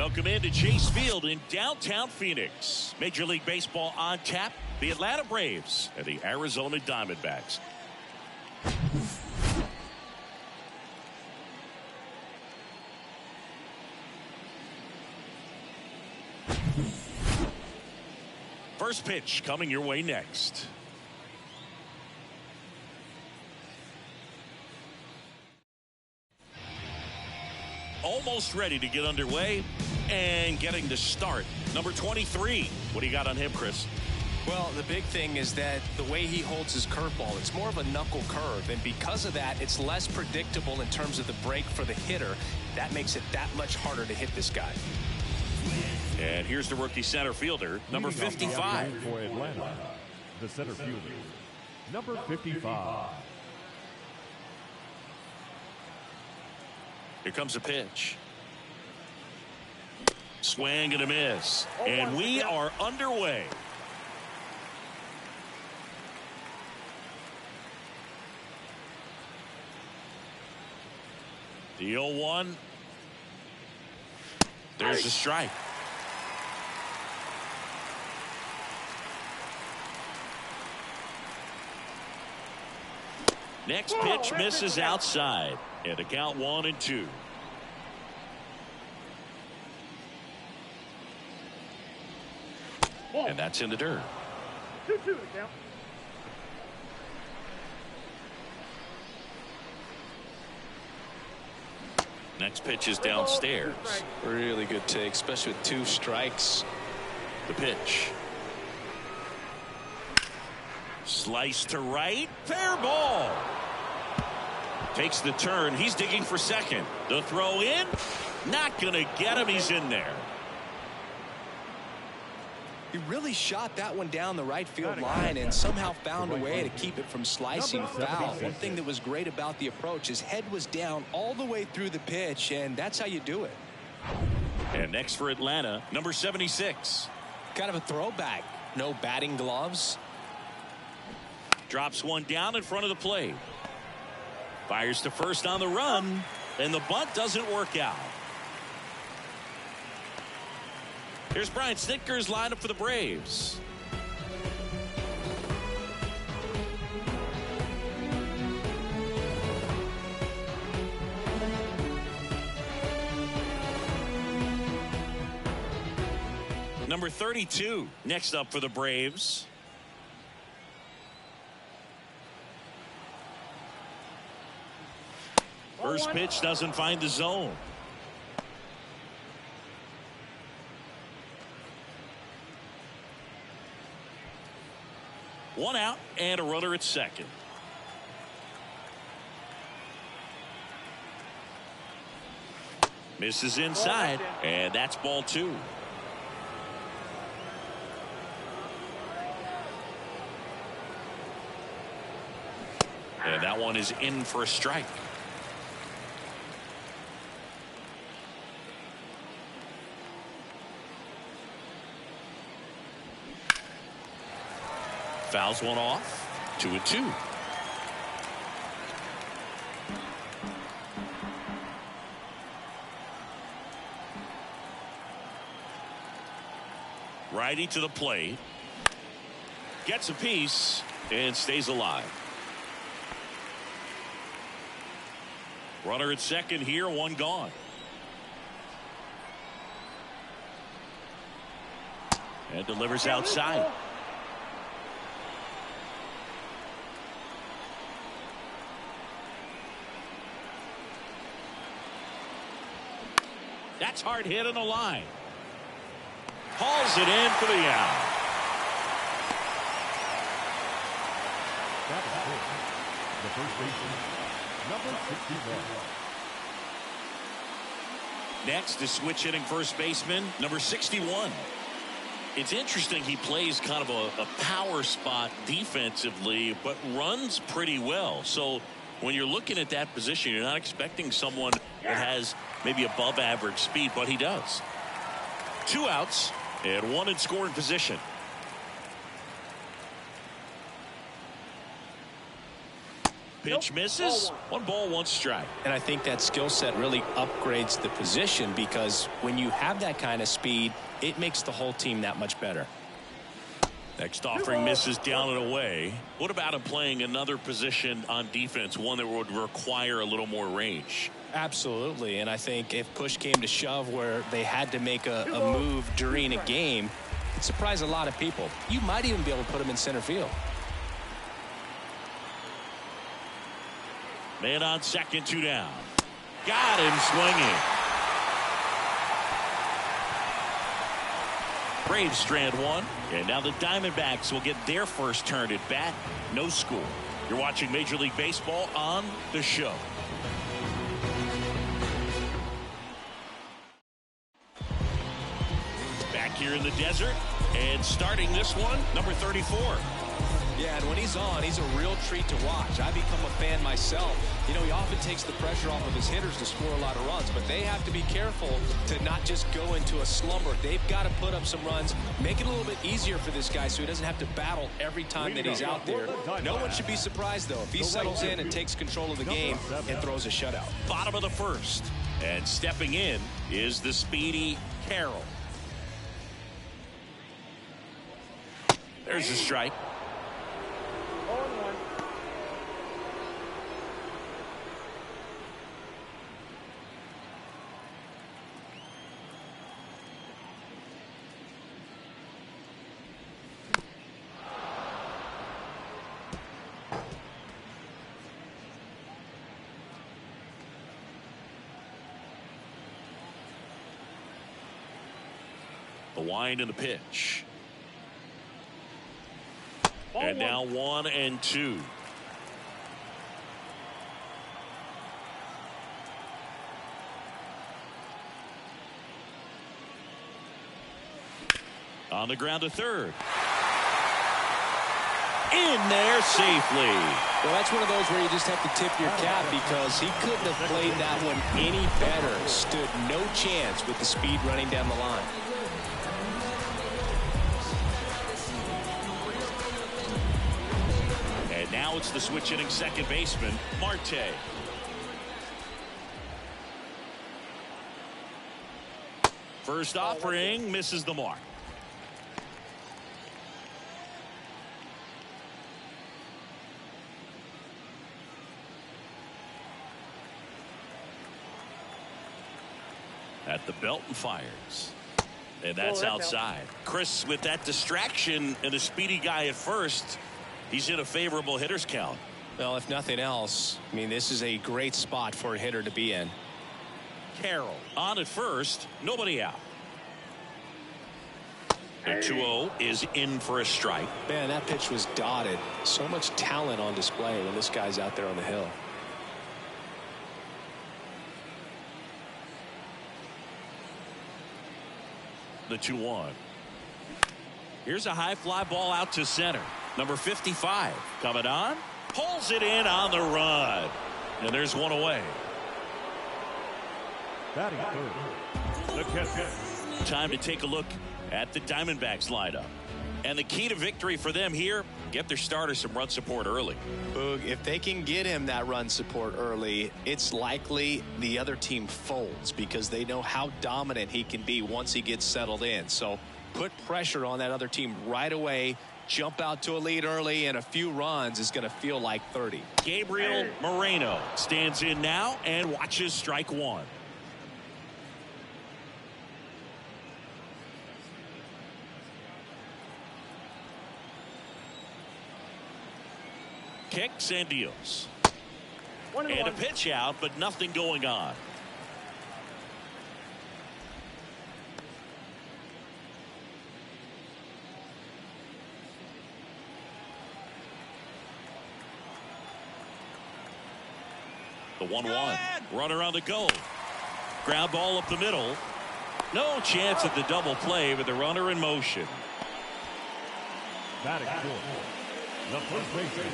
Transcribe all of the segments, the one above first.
Welcome into Chase Field in downtown Phoenix. Major League Baseball on tap. The Atlanta Braves and the Arizona Diamondbacks. First pitch coming your way next. Almost ready to get underway and getting to start. Number 23. What do you got on him, Chris? Well, the big thing is that the way he holds his curveball, it's more of a knuckle curve. And because of that, it's less predictable in terms of the break for the hitter. That makes it that much harder to hit this guy. And here's the rookie center fielder, number 55. For Atlanta, the center fielder, number 55. Here comes a pitch. Swing and a miss. And we are underway. The 0-1. There's a strike. Next pitch misses outside. And a count 1-2. And that's in the dirt. 2-2 to count. Next pitch is downstairs. Really good take, especially with 2 strikes. The pitch. Slice to right. Fair ball. Takes the turn. He's digging for second. The throw in. Not going to get him. He's in there. He really shot that one down the right field line and somehow found a way to keep it from slicing foul. One thing that was great about the approach, his head was down all the way through the pitch, and that's how you do it. And next for Atlanta, number 76. Kind of a throwback. No batting gloves. Drops one down in front of the plate. Fires to first on the run, and the bunt doesn't work out. Here's Brian Snitker's lineup for the Braves. Number 32 next up for the Braves. First pitch doesn't find the zone. One out and a runner at second. Misses inside, and that's ball 2. And that one is in for a strike. Fouls one off. 2-2. Righty to the plate. Gets a piece and stays alive. Runner at second here, one gone. And delivers outside. That's hard hit on the line. Hauls it in for the out. That is it. The first baseman, number 61. Next is switch hitting first baseman, number 61. It's interesting, he plays kind of a power spot defensively, but runs pretty well. So when you're looking at that position, you're not expecting someone that has maybe above average speed, but he does. 2 outs and 1 in scoring position. Pitch misses. One ball, one strike. And I think that skill set really upgrades the position, because when you have that kind of speed, it makes the whole team that much better. Next offering misses down and away. What about him playing another position on defense, one that would require a little more range? Absolutely, and I think if push came to shove where they had to make a move during a game, it surprised a lot of people. You might even be able to put him in center field. Man on second, 2 down. Got him swinging. Braves strand one, and now the Diamondbacks will get their first turn at bat. No score. You're watching Major League Baseball on The Show. Back here in the desert, and starting this one, number 34. Yeah, and when he's on, he's a real treat to watch. I become a fan myself. You know, he often takes the pressure off of his hitters to score a lot of runs, but they have to be careful to not just go into a slumber. They've got to put up some runs, make it a little bit easier for this guy so he doesn't have to battle every time that he's out there. No one should be surprised, though, if he settles in and takes control of the game and throws a shutout. Bottom of the first, and stepping in is the speedy Carroll. There's a strike. 0-1. The wind and the pitch. And now 1-2. On the ground to third. In there safely. Well, that's one of those where you just have to tip your cap, because he couldn't have played that one any better. Stood no chance with the speed running down the line. And now it's the switch hitting second baseman, Marte. First offering misses the mark. At the belt and fires. And that's outside. Chris, with that distraction and a speedy guy at first, he's in a favorable hitter's count. Well, if nothing else, I mean, this is a great spot for a hitter to be in. Carroll on at first, nobody out. The 2-0 is in for a strike. Man, that pitch was dotted. So much talent on display when this guy's out there on the hill. The 2-1. Here's a high fly ball out to center. Number 55 coming on. Pulls it in on the run. And there's one away. Batting third, the catcher. Time to take a look at the Diamondbacks lineup. And the key to victory for them here, get their starter some run support early. Boog, if they can get him that run support early, it's likely the other team folds, because they know how dominant he can be once he gets settled in. So put pressure on that other team right away. Jump out to a lead early, and a few runs is going to feel like 30. Gabriel Moreno stands in now and watches strike one. Kicks and deals. And a pitch out, but nothing going on. The 1-1. Runner on the go. Ground ball up the middle. No chance at the double play with the runner in motion. Batting fourth, the first baseman,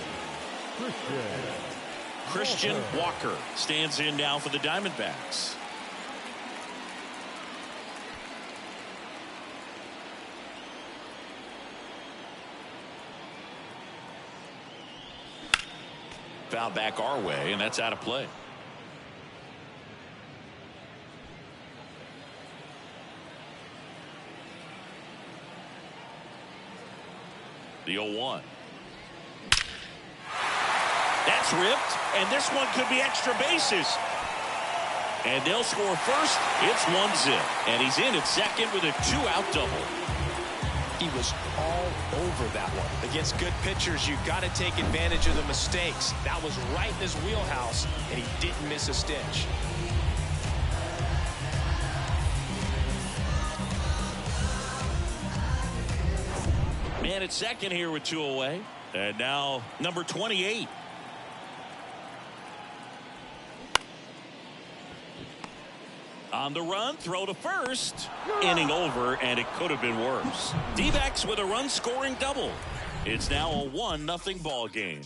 Christian Walker stands in now for the Diamondbacks. foul back our way, and that's out of play. The 0-1. That's ripped, and this one could be extra bases. And they'll score first. It's 1-0. And he's in at second with a 2-out double. He was all over that one. Against good pitchers, you've got to take advantage of the mistakes. That was right in his wheelhouse, and he didn't miss a stitch. Man at second here with 2 away. And now number 28. On the run, throw to first. Inning over, and it could have been worse. D-backs with a run-scoring double. It's now a 1-0 ball game.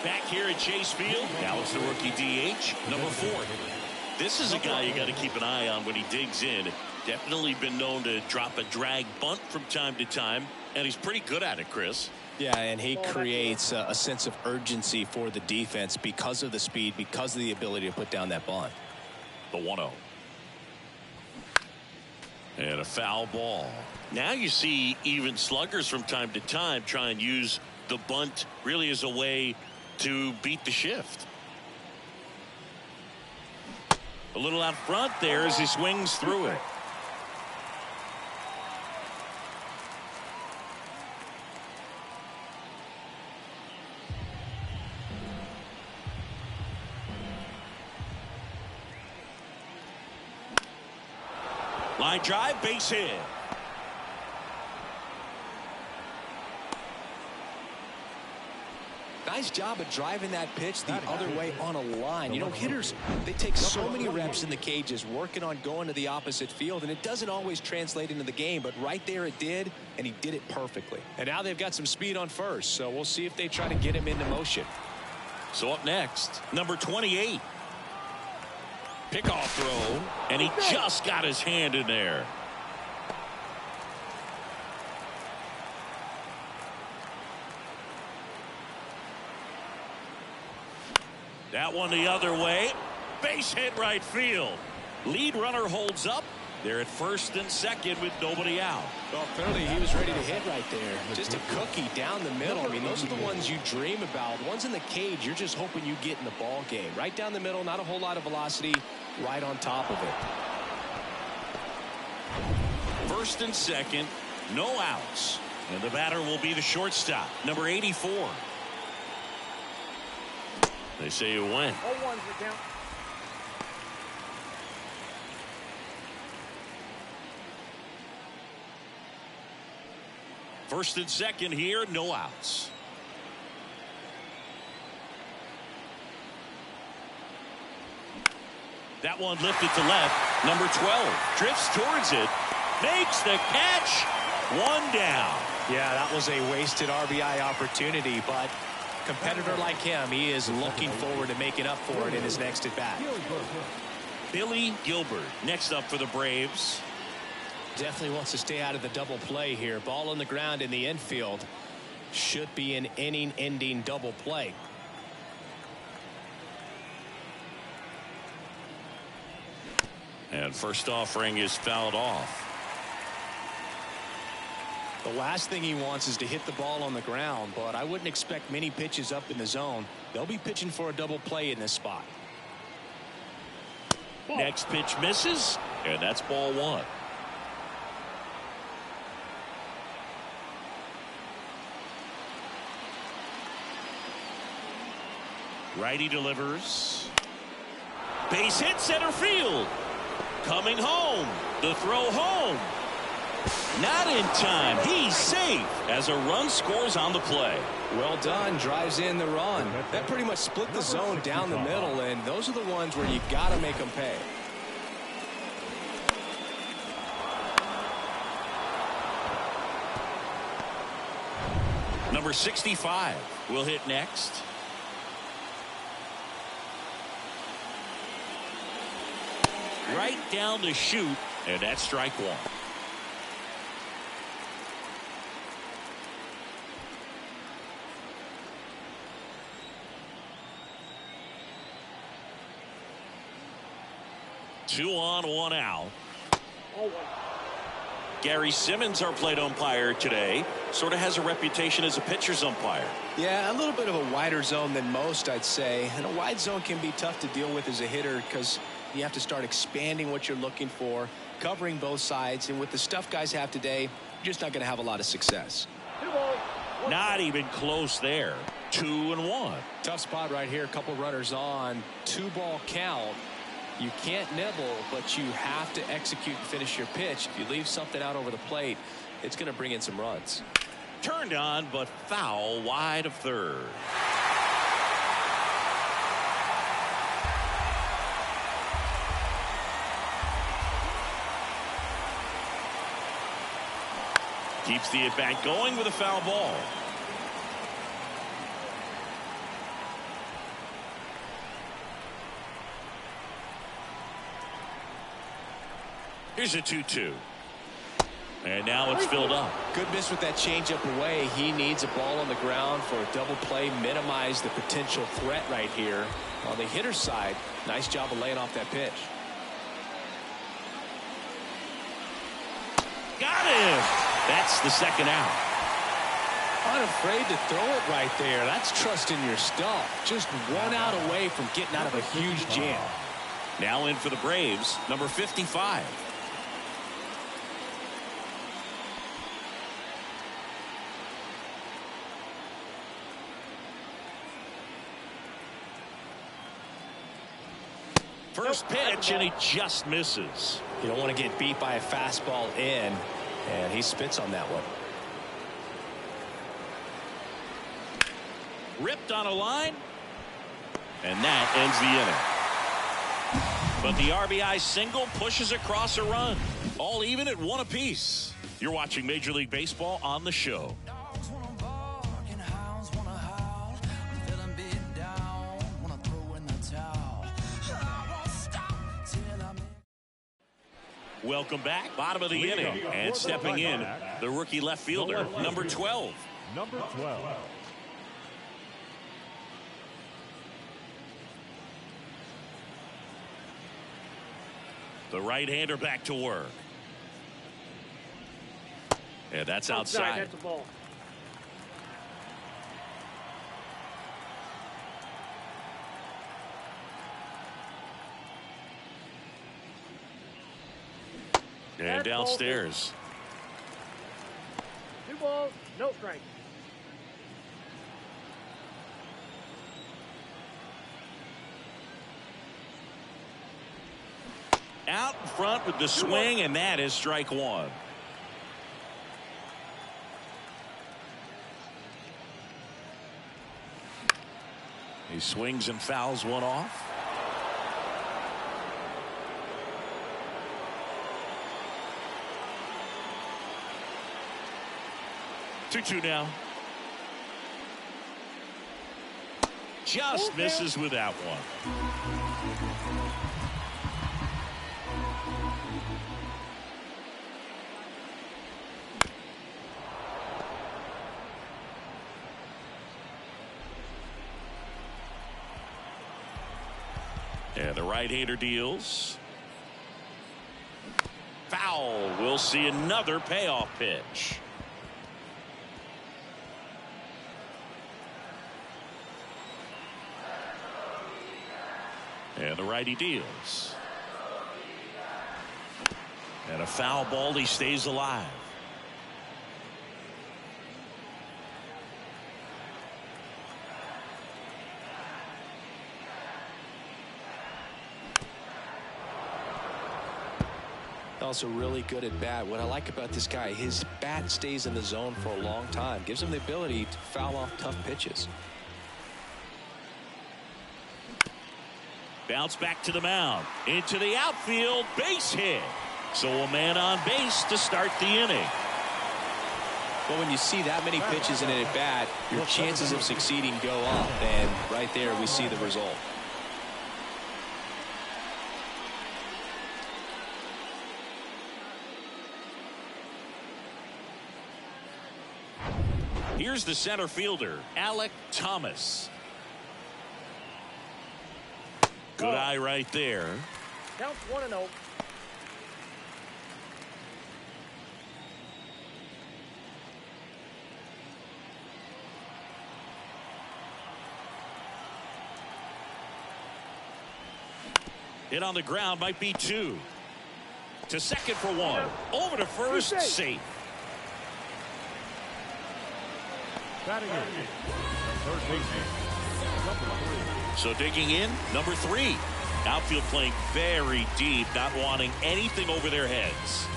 Back here at Chase Field, now it's the rookie DH, number 4. This is a guy you got to keep an eye on when he digs in. Definitely been known to drop a drag bunt from time to time, and he's pretty good at it, Chris. Yeah, and he creates a sense of urgency for the defense because of the speed, because of the ability to put down that bunt. The 1-0. And a foul ball. Now you see even sluggers from time to time try and use the bunt really as a way to beat the shift. A little out front there as he swings through it. Line drive, base hit. Nice job of driving that pitch the other way on a line. You know, hitters, they take so many reps in the cages working on going to the opposite field, and it doesn't always translate into the game, but right there it did, and he did it perfectly. And now they've got some speed on first, so we'll see if they try to get him into motion. So up next, number 28. Pickoff throw, and he just got his hand in there. That one the other way. Base hit right field. Lead runner holds up. They're at first and second with nobody out. Well, clearly he was ready to hit right there. Just a cookie down the middle. I mean, those are the ones you dream about. The ones in the cage, you're just hoping you get in the ball game. Right down the middle, not a whole lot of velocity, right on top of it. First and second, no outs. And the batter will be the shortstop, number 84. They say you win. 0-1's the count. First and second here, no outs. That one lifted to left. Number 12 drifts towards it, makes the catch. One down. Yeah, that was a wasted RBI opportunity, but competitor like him, he is looking forward to making up for it in his next at bat. Billy Gilbert next up for the Braves. Definitely wants to stay out of the double play here. Ball on the ground in the infield. Should be an inning-ending double play. And first offering is fouled off. The last thing he wants is to hit the ball on the ground, but I wouldn't expect many pitches up in the zone. They'll be pitching for a double play in this spot. Next pitch misses, and that's ball 1. Righty delivers. Base hit center field. Coming home. The throw home. Not in time. He's safe as a run scores on the play. Well done. Drives in the run. That pretty much split the zone down the middle, and those are the ones where you got to make them pay. Number Number 65 will hit next. Right down to shoot, and that's strike one. Two on, one out. Gary Simmons, our plate umpire today, sort of has a reputation as a pitcher's umpire. Yeah, a little bit of a wider zone than most, I'd say. And a wide zone can be tough to deal with as a hitter because you have to start expanding what you're looking for, covering both sides. And with the stuff guys have today, you're just not going to have a lot of success. Not even close there. 2-1. Tough spot right here. A couple runners on. 2-ball count. You can't nibble, but you have to execute and finish your pitch. If you leave something out over the plate, it's going to bring in some runs. Turned on, but foul wide of third. Keeps the at-bat going with a foul ball. Here's a 2-2. And now it's filled up. Good miss with that changeup away. He needs a ball on the ground for a double play. Minimize the potential threat right here. On the hitter's side, nice job of laying off that pitch. Got him. That's the second out. Unafraid to throw it right there. That's trusting your stuff. Just one out away from getting out of a huge jam. Now in for the Braves, number 55. First pitch, and he just misses. You don't want to get beat by a fastball in, and he spits on that one. Ripped on a line, and that ends the inning. But the RBI single pushes across a run. All even at one apiece. You're watching Major League Baseball on the show. Welcome back. Bottom of the inning. And stepping in, the rookie left fielder, number 12. Number 12. The right-hander back to work. And that's outside. That's a ball. And downstairs. 2 balls, no strike. Out in front with the swing, and that is strike one. He swings and fouls one off. Two now. Just misses with that one. And the right-hander deals. Foul. We'll see another payoff pitch. And the righty deals. And a foul ball. He stays alive. Also really good at bat. What I like about this guy, his bat stays in the zone for a long time. Gives him the ability to foul off tough pitches. Bounce back to the mound. Into the outfield. Base hit. So a man on base to start the inning. Well, when you see that many pitches in an at-bat, your chances of succeeding go up. And right there, we see the result. Here's the center fielder, Alek Thomas. Good eye right there. Counts 1-0. Hit on the ground, might be 2. To second for 1. Over to first, safe. Batting in, third baseman, number 3. So digging in, number 3. Outfield playing very deep, not wanting anything over their heads.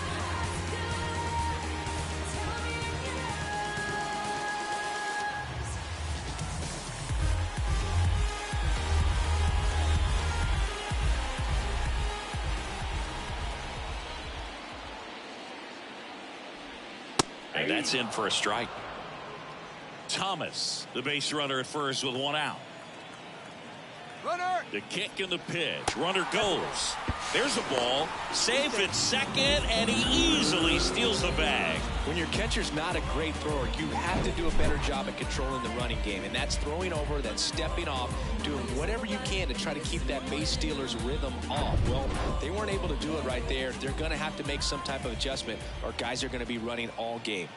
And that's in for a strike. Thomas, the base runner at first with 1 out. Runner. The kick and the pitch. Runner goes. There's a ball. Safe at second, and he easily steals the bag. When your catcher's not a great thrower, you have to do a better job at controlling the running game. And that's throwing over, that's stepping off, doing whatever you can to try to keep that base stealer's rhythm off. Well, they weren't able to do it right there. They're going to have to make some type of adjustment, or guys are going to be running all game.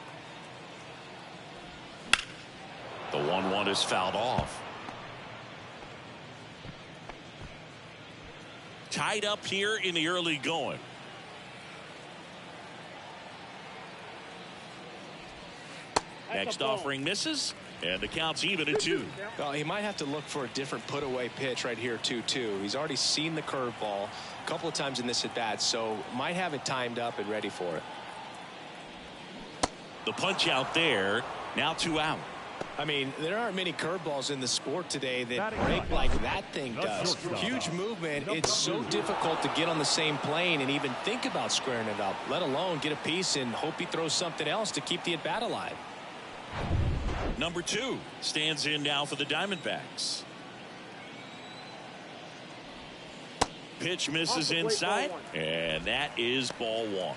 The 1-1 is fouled off. Tied up here in the early going. Next offering misses, and the count's even at 2. Well, he might have to look for a different put-away pitch right here, 2-2. He's already seen the curveball a couple of times in this at-bat, so might have it timed up and ready for it. The punch out there, now 2 out. I mean, there aren't many curveballs in the sport today that break like that thing does. Huge movement. It's so difficult to get on the same plane and even think about squaring it up, let alone get a piece and hope he throws something else to keep the at-bat alive. Number 2 stands in now for the Diamondbacks. Pitch misses inside, and that is ball 1.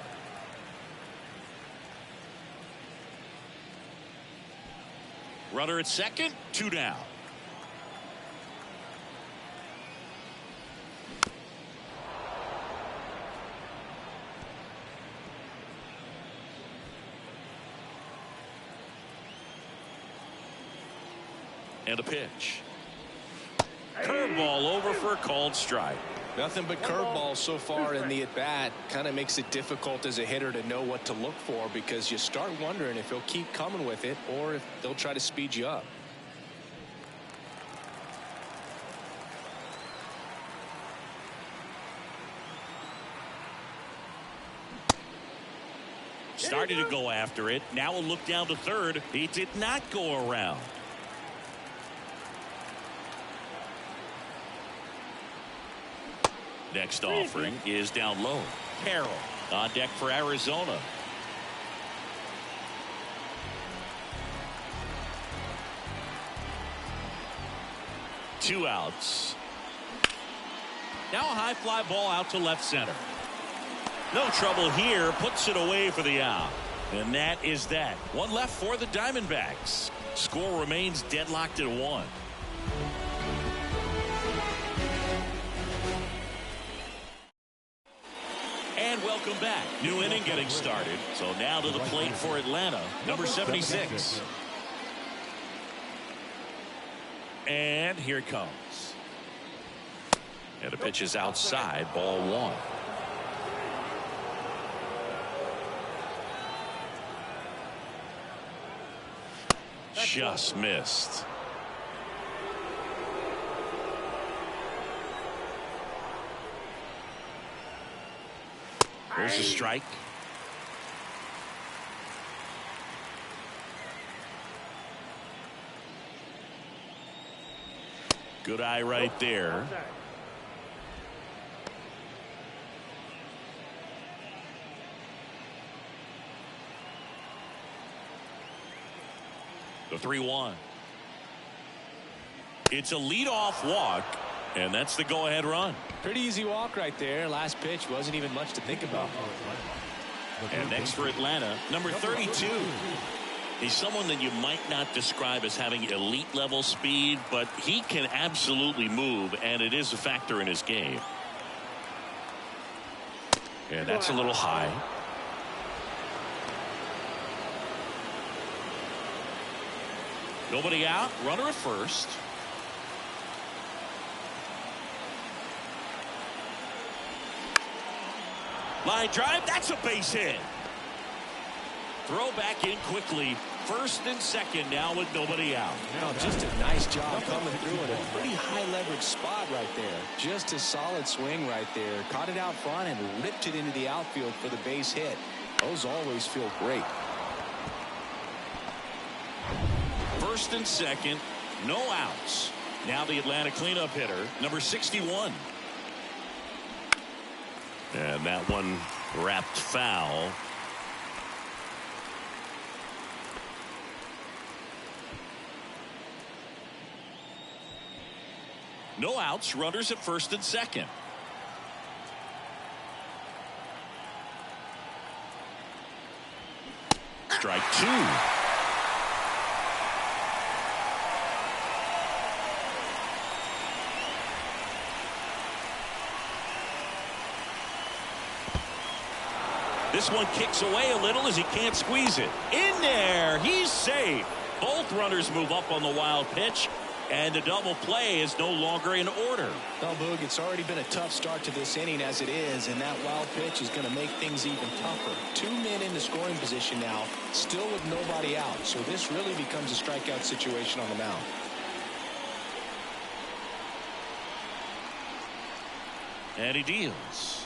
Runner at second, 2 down. And a pitch. Curveball over for a called strike. Nothing but curveballs so far in the at-bat. Kind of makes it difficult as a hitter to know what to look for, because you start wondering if he'll keep coming with it or if they'll try to speed you up. Started to go after it. Now a look down to third. He did not go around. Next offering is down low. Carroll on deck for Arizona. Two outs. Now a high fly ball out to left center. No trouble here. Puts it away for the out. And that is that. One left for the Diamondbacks. Score remains deadlocked at 1. And welcome back. New inning getting started. So now to the plate for Atlanta, number 76. And here it comes. And the pitch is outside, ball 1. Just missed. There's a strike. Good eye right there. The 3-1. It's a leadoff walk, and that's the go-ahead run. Pretty easy walk right there. Last pitch wasn't even much to think about. And next for Atlanta, number 32. He's someone that you might not describe as having elite level speed, but he can absolutely move, and it is a factor in his game. And that's a little high. Nobody out, runner at first. Line drive, that's a base hit. Throw back in quickly. First and second now with nobody out. Now just a nice job coming through in a pretty high leverage spot right there. Just a solid swing right there. Caught it out front and ripped it into the outfield for the base hit. Those always feel great. First and second, no outs. Now the Atlanta cleanup hitter, number 61. And that one wrapped foul. No outs, runners at first and second. Strike two. This one kicks away a little as he can't squeeze it. In there, he's safe. Both runners move up on the wild pitch. And the double play is no longer in order. Well, Boog, it's already been a tough start to this inning as it is, and that wild pitch is going to make things even tougher. 2 men in the scoring position now, still with nobody out. So this really becomes a strikeout situation on the mound. And he deals.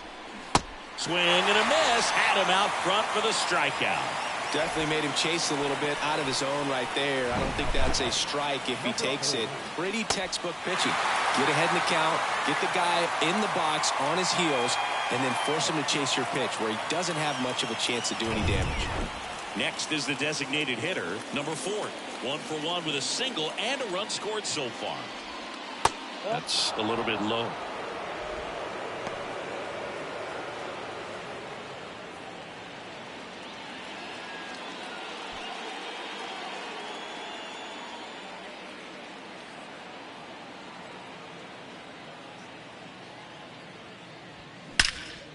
Swing and a miss. Had him out front for the strikeout. Definitely made him chase a little bit out of his zone right there. I don't think that's a strike if he takes it. Pretty textbook pitching. Get ahead in the count, get the guy in the box on his heels, and then force him to chase your pitch where he doesn't have much of a chance to do any damage. Next is the designated hitter, number 4. 1 for 1 with a single and a run scored so far. That's a little bit low.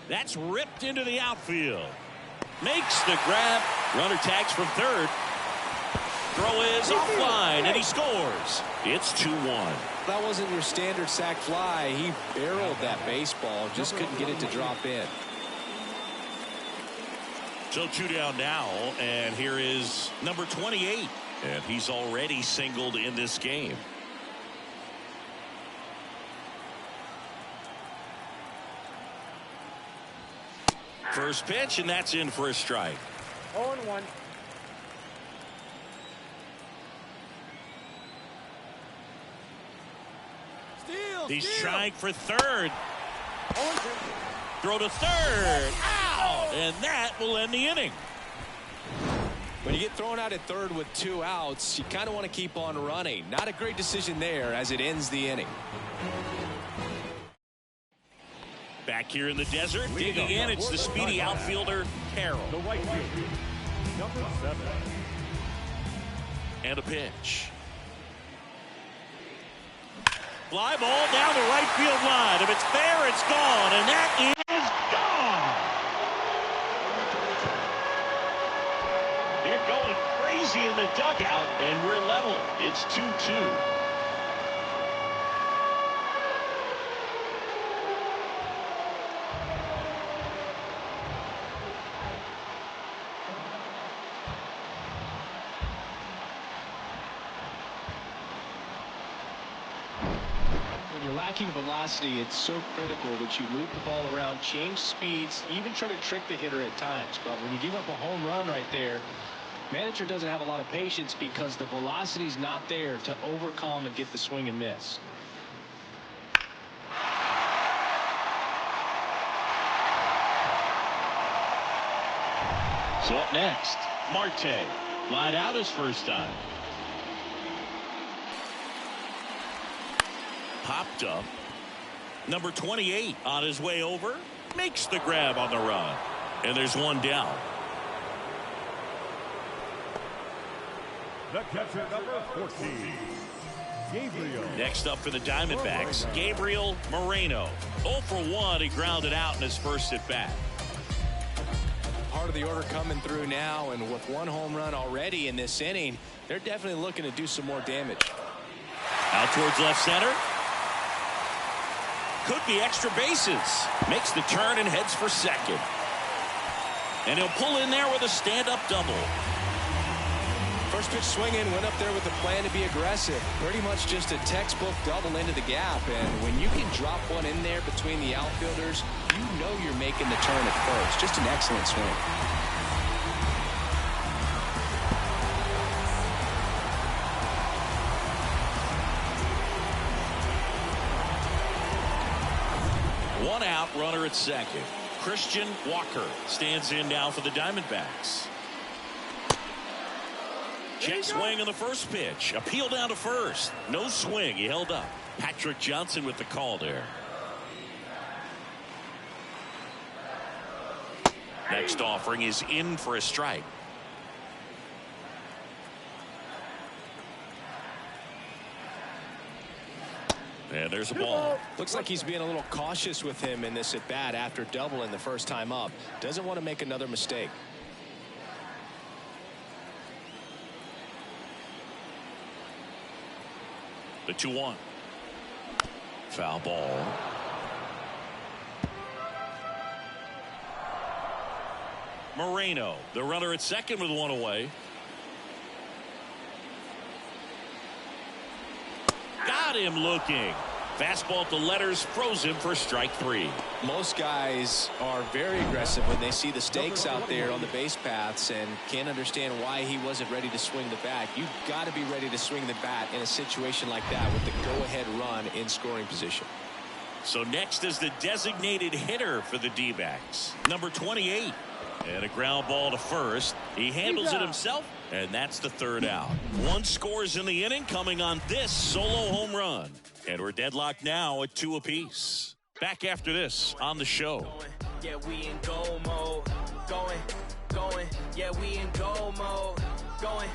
That's ripped into the outfield. Makes the grab. Runner tags from third. Throw is offline, and he scores. It's 2-1. That wasn't your standard sac fly. He barreled that baseball. Just couldn't get it to drop in. So 2 down now, and here is number 28. And he's already singled in this game. First pitch, and that's in for a strike. 0-1. He's trying for third. 0-2. Throw to third. Ow! And that will end the inning. When you get thrown out at third with 2 outs, you kind of want to keep on running. Not a great decision there as it ends the inning. Back here in the desert, digging in, it's the speedy outfielder, Carroll. The right fielder, number 7. And a pitch. Fly ball down the right field line. If it's there, it's gone, and that is gone. They're going crazy in the dugout, and we're level. It's 2-2. Lacking velocity, it's so critical that you move the ball around, change speeds, even try to trick the hitter at times. But when you give up a home run right there, manager doesn't have a lot of patience because the velocity's not there to overcome and get the swing and miss. So up next, Marte. Line out his first time. popped up. Number 28 on his way over. Makes the grab on the run. And there's one down. The catcher, number 14, Gabriel. Next up for the Diamondbacks, Gabriel Moreno. 0 for 1. He grounded out in his first at bat. Part of the order coming through now, and with one home run already in this inning, they're definitely looking to do some more damage. Out towards left center. Could be extra bases. Makes the turn and heads for second. And he'll pull in there with a stand-up double. First pitch swinging, went up there with a plan to be aggressive. Pretty much just a textbook double into the gap. And when you can drop one in there between the outfielders, you know you're making the turn at first. Just an excellent swing. One out, runner at second. Christian Walker stands in now for the Diamondbacks. Check swing on the first pitch. Appeal down to first. No swing. He held up. Patrick Johnson with the call there. Next offering is in for a strike. And there's a ball. Looks like he's being a little cautious with him in this at bat after doubling the first time up. Doesn't want to make another mistake. The 2-1. Foul ball. Moreno, the runner at second with one away. Got him looking. Fastball at the letters, froze him for strike 3. Most guys are very aggressive when they see the stakes out there on the base paths and can't understand why he wasn't ready to swing the bat. You've got to be ready to swing the bat in a situation like that with the go-ahead run in scoring position. So next is the designated hitter for the D-backs, number 28. And a ground ball to first. He handles it himself, and that's the third out. One scores in the inning coming on this solo home run. And we're deadlocked now at 2 apiece. Back after this on the show. Yeah, we in goal mode. Going. Yeah, we in goal mode. Going.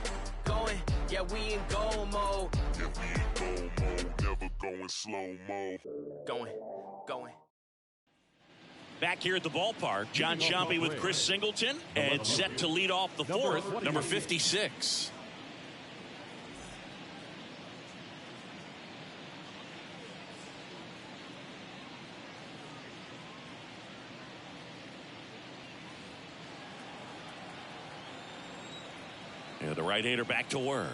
Yeah, we in goal mode. Yeah, we in goal mode. Never going slow mo. Going. Back here at the ballpark, John Sciambi with Chris Singleton, and set to lead off the fourth, number 56. And the right-hander back to work.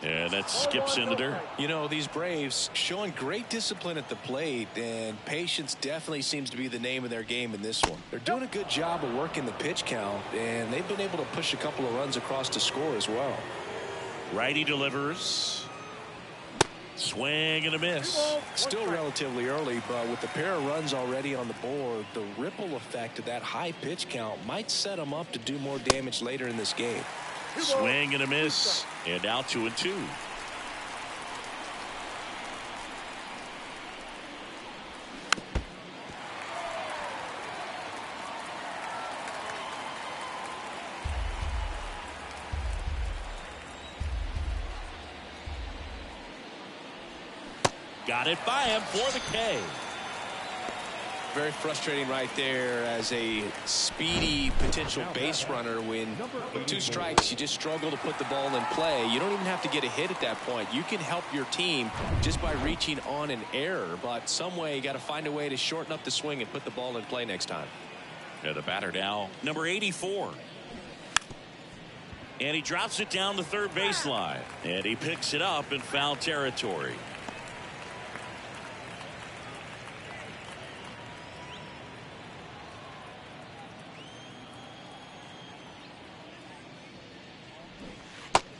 And that skips in the dirt. You know, these Braves showing great discipline at the plate, and patience definitely seems to be the name of their game in this one. They're doing a good job of working the pitch count, and they've been able to push a couple of runs across to score as well. Righty delivers. Swing and a miss. Still relatively early, but with the pair of runs already on the board, the ripple effect of that high pitch count might set them up to do more damage later in this game. Swing and a miss, and now 2-2. Got it by him for the K. Very frustrating right there as a speedy potential base runner when with 2 strikes you just struggle to put the ball in play. You don't even have to get a hit at that point. You can help your team just by reaching on an error, but some way you got to find a way to shorten up the swing and put the ball in play next time. And the batter now, number 84. And he drops it down the third baseline, and he picks it up in foul territory.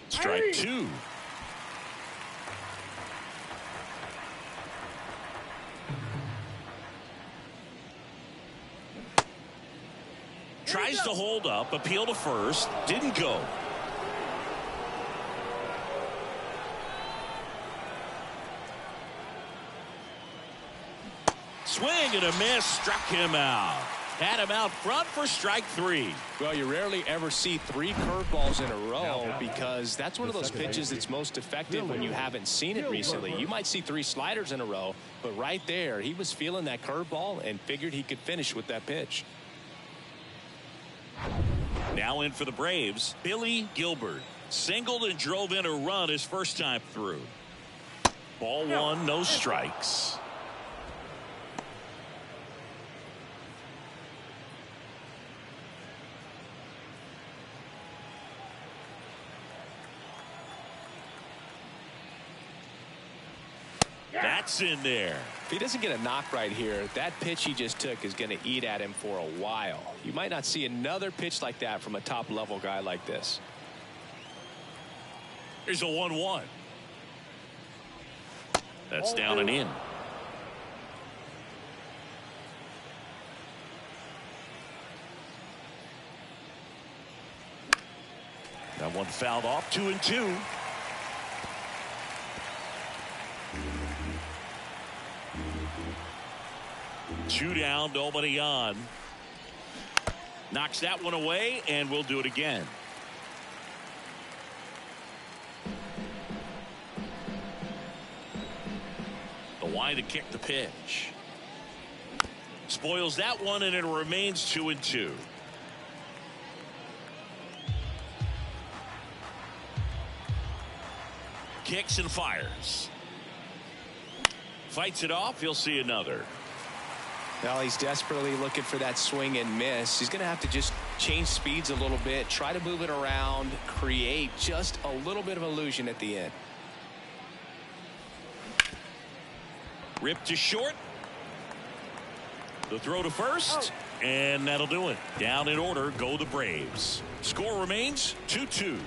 Strike 2. Tries to hold up, appeal to first, didn't go. swing and a miss. Struck him out. Had him out front for strike 3. Well, you rarely ever see 3 curveballs in a row because that's one of those pitches that's most effective when you haven't seen it recently. You might see 3 sliders in a row, but right there, he was feeling that curveball and figured he could finish with that pitch. Now in for the Braves, Billy Gilbert. Singled and drove in a run his first time through. Ball 1, no strikes. That's in there. If he doesn't get a knock right here, that pitch he just took is going to eat at him for a while. You might not see another pitch like that from a top-level guy like this. Here's a 1-1. That's down and in. That one fouled off. 2-2. Two down, nobody on. Knocks that one away, and we'll do it again. The wide to kick the pitch. Spoils that one, and it remains 2-2. Kicks and fires. Fights it off. He'll see another. Well, he's desperately looking for that swing and miss. He's going to have to just change speeds a little bit, try to move it around, create just a little bit of illusion at the end. Ripped to short. The throw to first, and that'll do it. Down in order go the Braves. Score remains 2-2.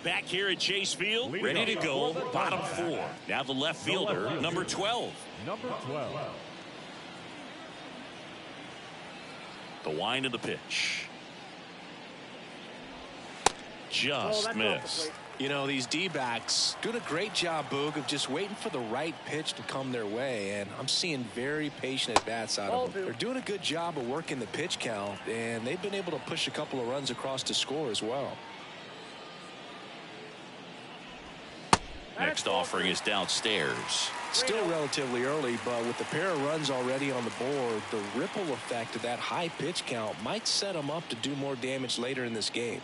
Back here at Chase Field, ready to go, bottom 4. Now the left fielder, number 12. Number 12. The wind of the pitch. Just missed. You know, these D-backs doing a great job, Boog, of just waiting for the right pitch to come their way, and I'm seeing very patient at-bats out of them. They're doing a good job of working the pitch count, and they've been able to push a couple of runs across to score as well. Next offering is downstairs. Still relatively early, but with the pair of runs already on the board, the ripple effect of that high pitch count might set them up to do more damage later in this game.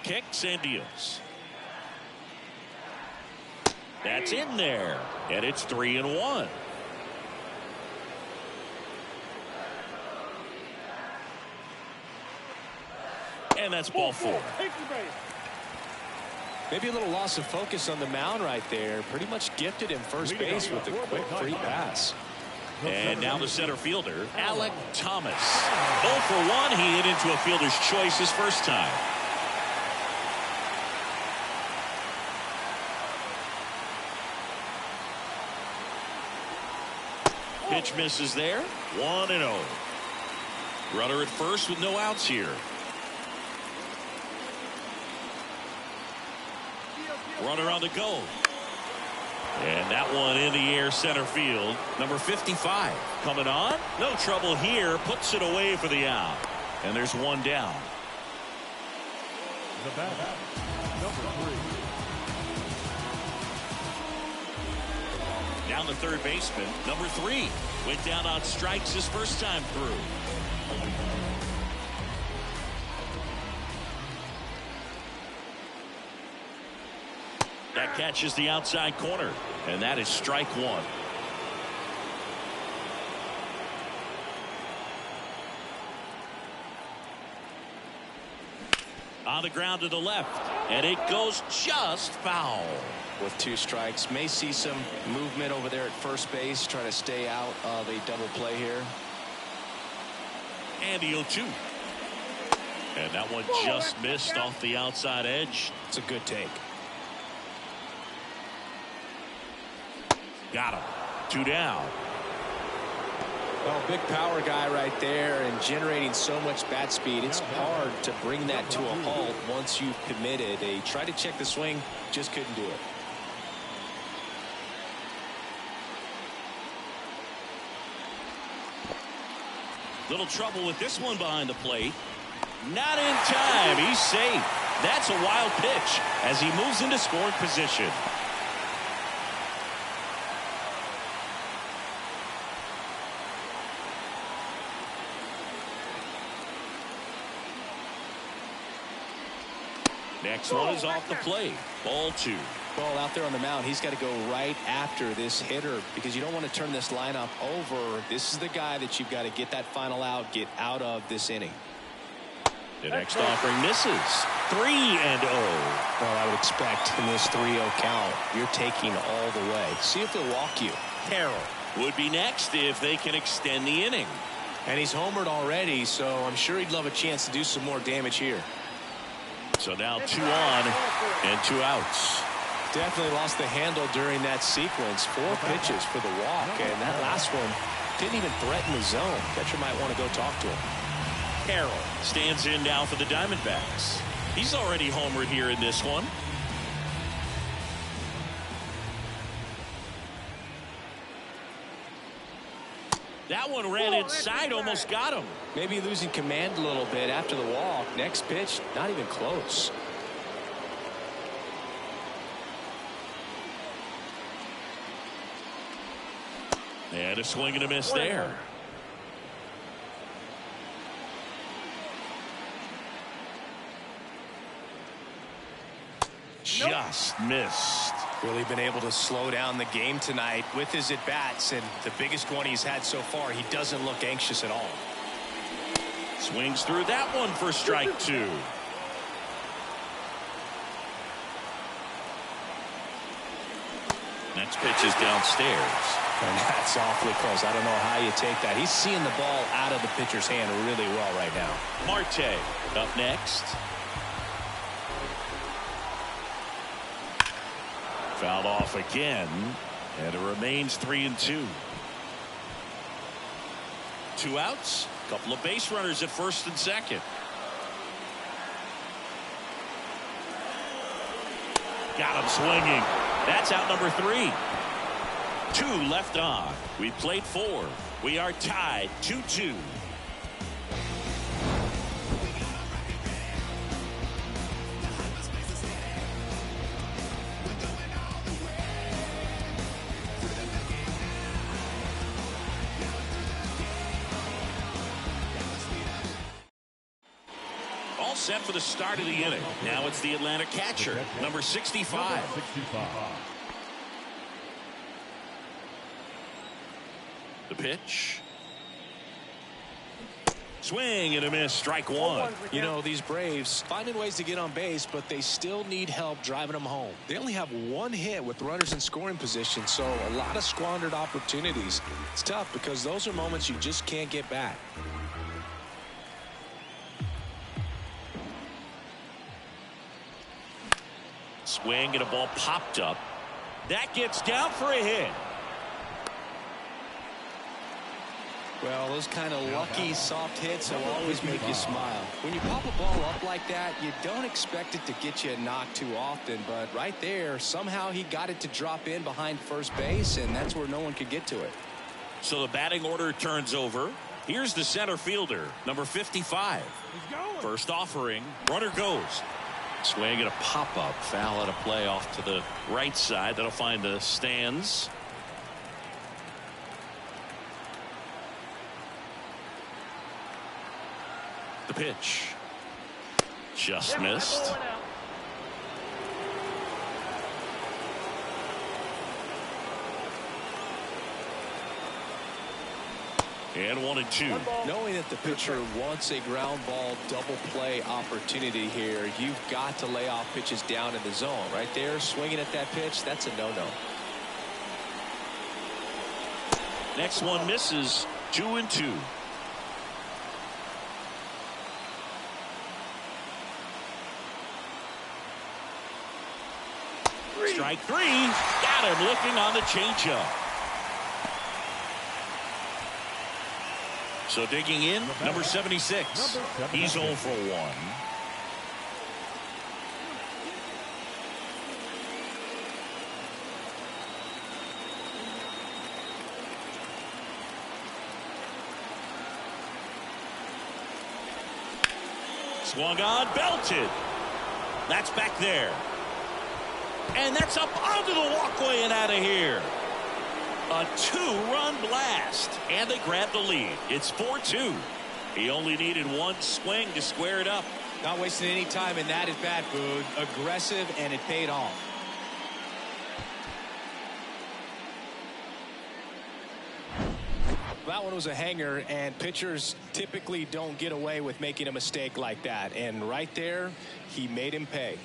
Kicks and deals. That's in there, and it's 3-1. And that's ball 4. Maybe a little loss of focus on the mound right there. Pretty much gifted him first base with a quick free pass. And now the center fielder, Alec Thomas. 0 for 1. He hit into a fielder's choice his first time. Pitch misses there. 1-0. Runner at first with no outs here. Runner on the go. And that one in the air center field. Number 55 coming on. No trouble here. Puts it away for the out. And there's one down. The batter, number 3. Down the third baseman, number 3. Went down on strikes his first time through. That catches the outside corner, and that is strike 1. On the ground to the left, and it goes just foul. With 2 strikes, may see some movement over there at first base, trying to stay out of a double play here. And the 0-2. And that one just missed off the outside edge. It's a good take. Got him. 2 down. Oh, big power guy right there and generating so much bat speed. It's hard to bring that to a halt once you've committed. They tried to check the swing, just couldn't do it. Little trouble with this one behind the plate. Not in time. He's safe. That's a wild pitch as he moves into scoring position. Next one is off the plate. Ball 2. Well, out there on the mound, he's got to go right after this hitter because you don't want to turn this lineup over. This is the guy that you've got to get that final out, get out of this inning. The next offering misses. 3-0. Well, I would expect in this 3-0 count, you're taking all the way. See if they'll walk you. Carroll would be next if they can extend the inning. And he's homered already, so I'm sure he'd love a chance to do some more damage here. So now 2 on and 2 outs. Definitely lost the handle during that sequence. 4 pitches for the walk, and that last one didn't even threaten the zone. Catcher might want to go talk to him. Carroll stands in now for the Diamondbacks. He's already homered here in this one. That one ran inside, almost got him. Maybe losing command a little bit after the walk. Next pitch, not even close. And a swing and a miss there. Just missed. Really been able to slow down the game tonight with his at-bats, and the biggest one he's had so far, he doesn't look anxious at all. Swings through that one for strike 2. Next pitch is downstairs. And that's awfully close. I don't know how you take that. He's seeing the ball out of the pitcher's hand really well right now. Marte up next. Fouled off again, and it remains 3-2. 2 outs, a couple of base runners at first and second. Got him swinging. That's out number 3. 2 left on. We played 4. We are tied 2-2. All set for the start of the inning. Now it's the Atlanta catcher, number 65. The pitch. Swing and a miss. Strike 1. You know, these Braves finding ways to get on base, but they still need help driving them home. They only have 1 hit with runners in scoring position, so a lot of squandered opportunities. It's tough because those are moments you just can't get back. Swing and a ball popped up. That gets down for a hit. Well, those kind of lucky soft hits will always make you smile. When you pop a ball up like that, you don't expect it to get you a knock too often, but right there, somehow he got it to drop in behind first base, and that's where no one could get to it. So the batting order turns over. Here's the center fielder, number 55. First offering, runner goes. Swing and a pop-up. Foul at a play off to the right side. That'll find the stands. The pitch. Just missed. And 1-2. Knowing that the pitcher wants a ground ball double play opportunity here, you've got to lay off pitches down in the zone. Right there, swinging at that pitch, that's a no-no. Next one misses. 2-2. Strike 3. Got him looking on the changeup. So digging in, number 76. He's 0 for 1. Swung on, belted. That's back there. And that's up onto the walkway and out of here. A 2-run blast. And they grab the lead. It's 4-2. He only needed one swing to square it up. Not wasting any time in that at bat, Boone. Aggressive, and it paid off. That one was a hanger, and pitchers typically don't get away with making a mistake like that. And right there, he made him pay.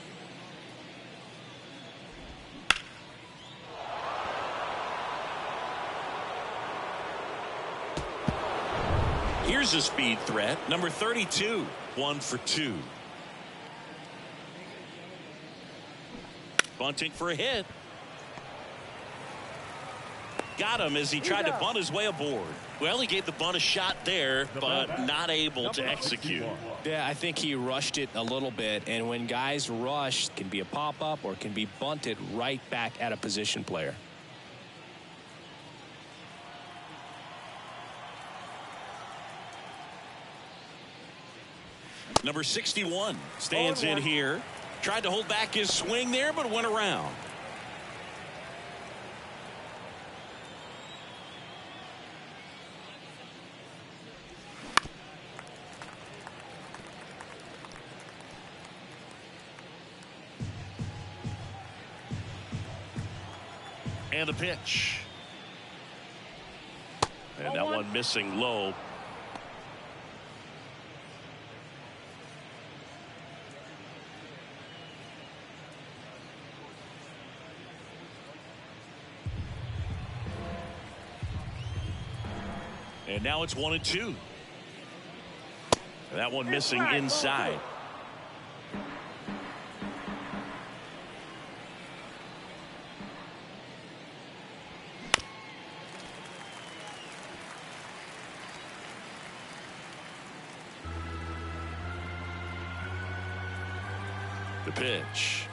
Here's a speed threat. Number 32. 1 for 2. Bunting for a hit. Got him as he tried to bunt his way aboard. Well, he gave the bunt a shot there, but not able to execute. Yeah, I think he rushed it a little bit, and when guys rush, it can be a pop-up or it can be bunted right back at a position player. Number 61 stands in here. Tried to hold back his swing there, but went around. And a pitch. And that one missing low. And now it's 1-2. That one missing inside. The pitch.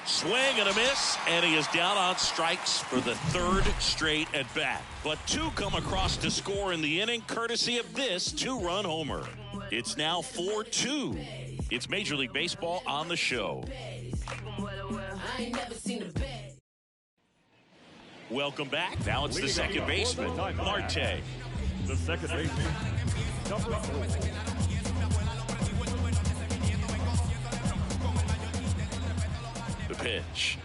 Swing and a miss, and he is down on strikes for the 3rd straight at bat. But 2 come across to score in the inning, courtesy of this 2-run homer. It's now 4-2. It's Major League Baseball on the show. Welcome back. Now it's the second baseman, Marte. The second baseman, number 4. The pitch.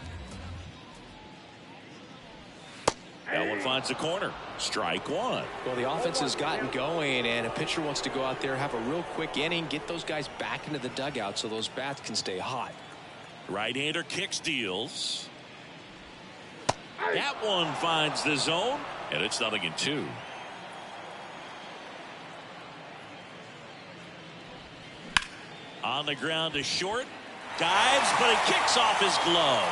That one finds the corner. Strike 1. Well, the offense has gotten going, and a pitcher wants to go out there, have a real quick inning, get those guys back into the dugout so those bats can stay hot. Right-hander kicks, deals. That one finds the zone, and it's 0-2. On the ground to short. Dives, but he kicks off his glove.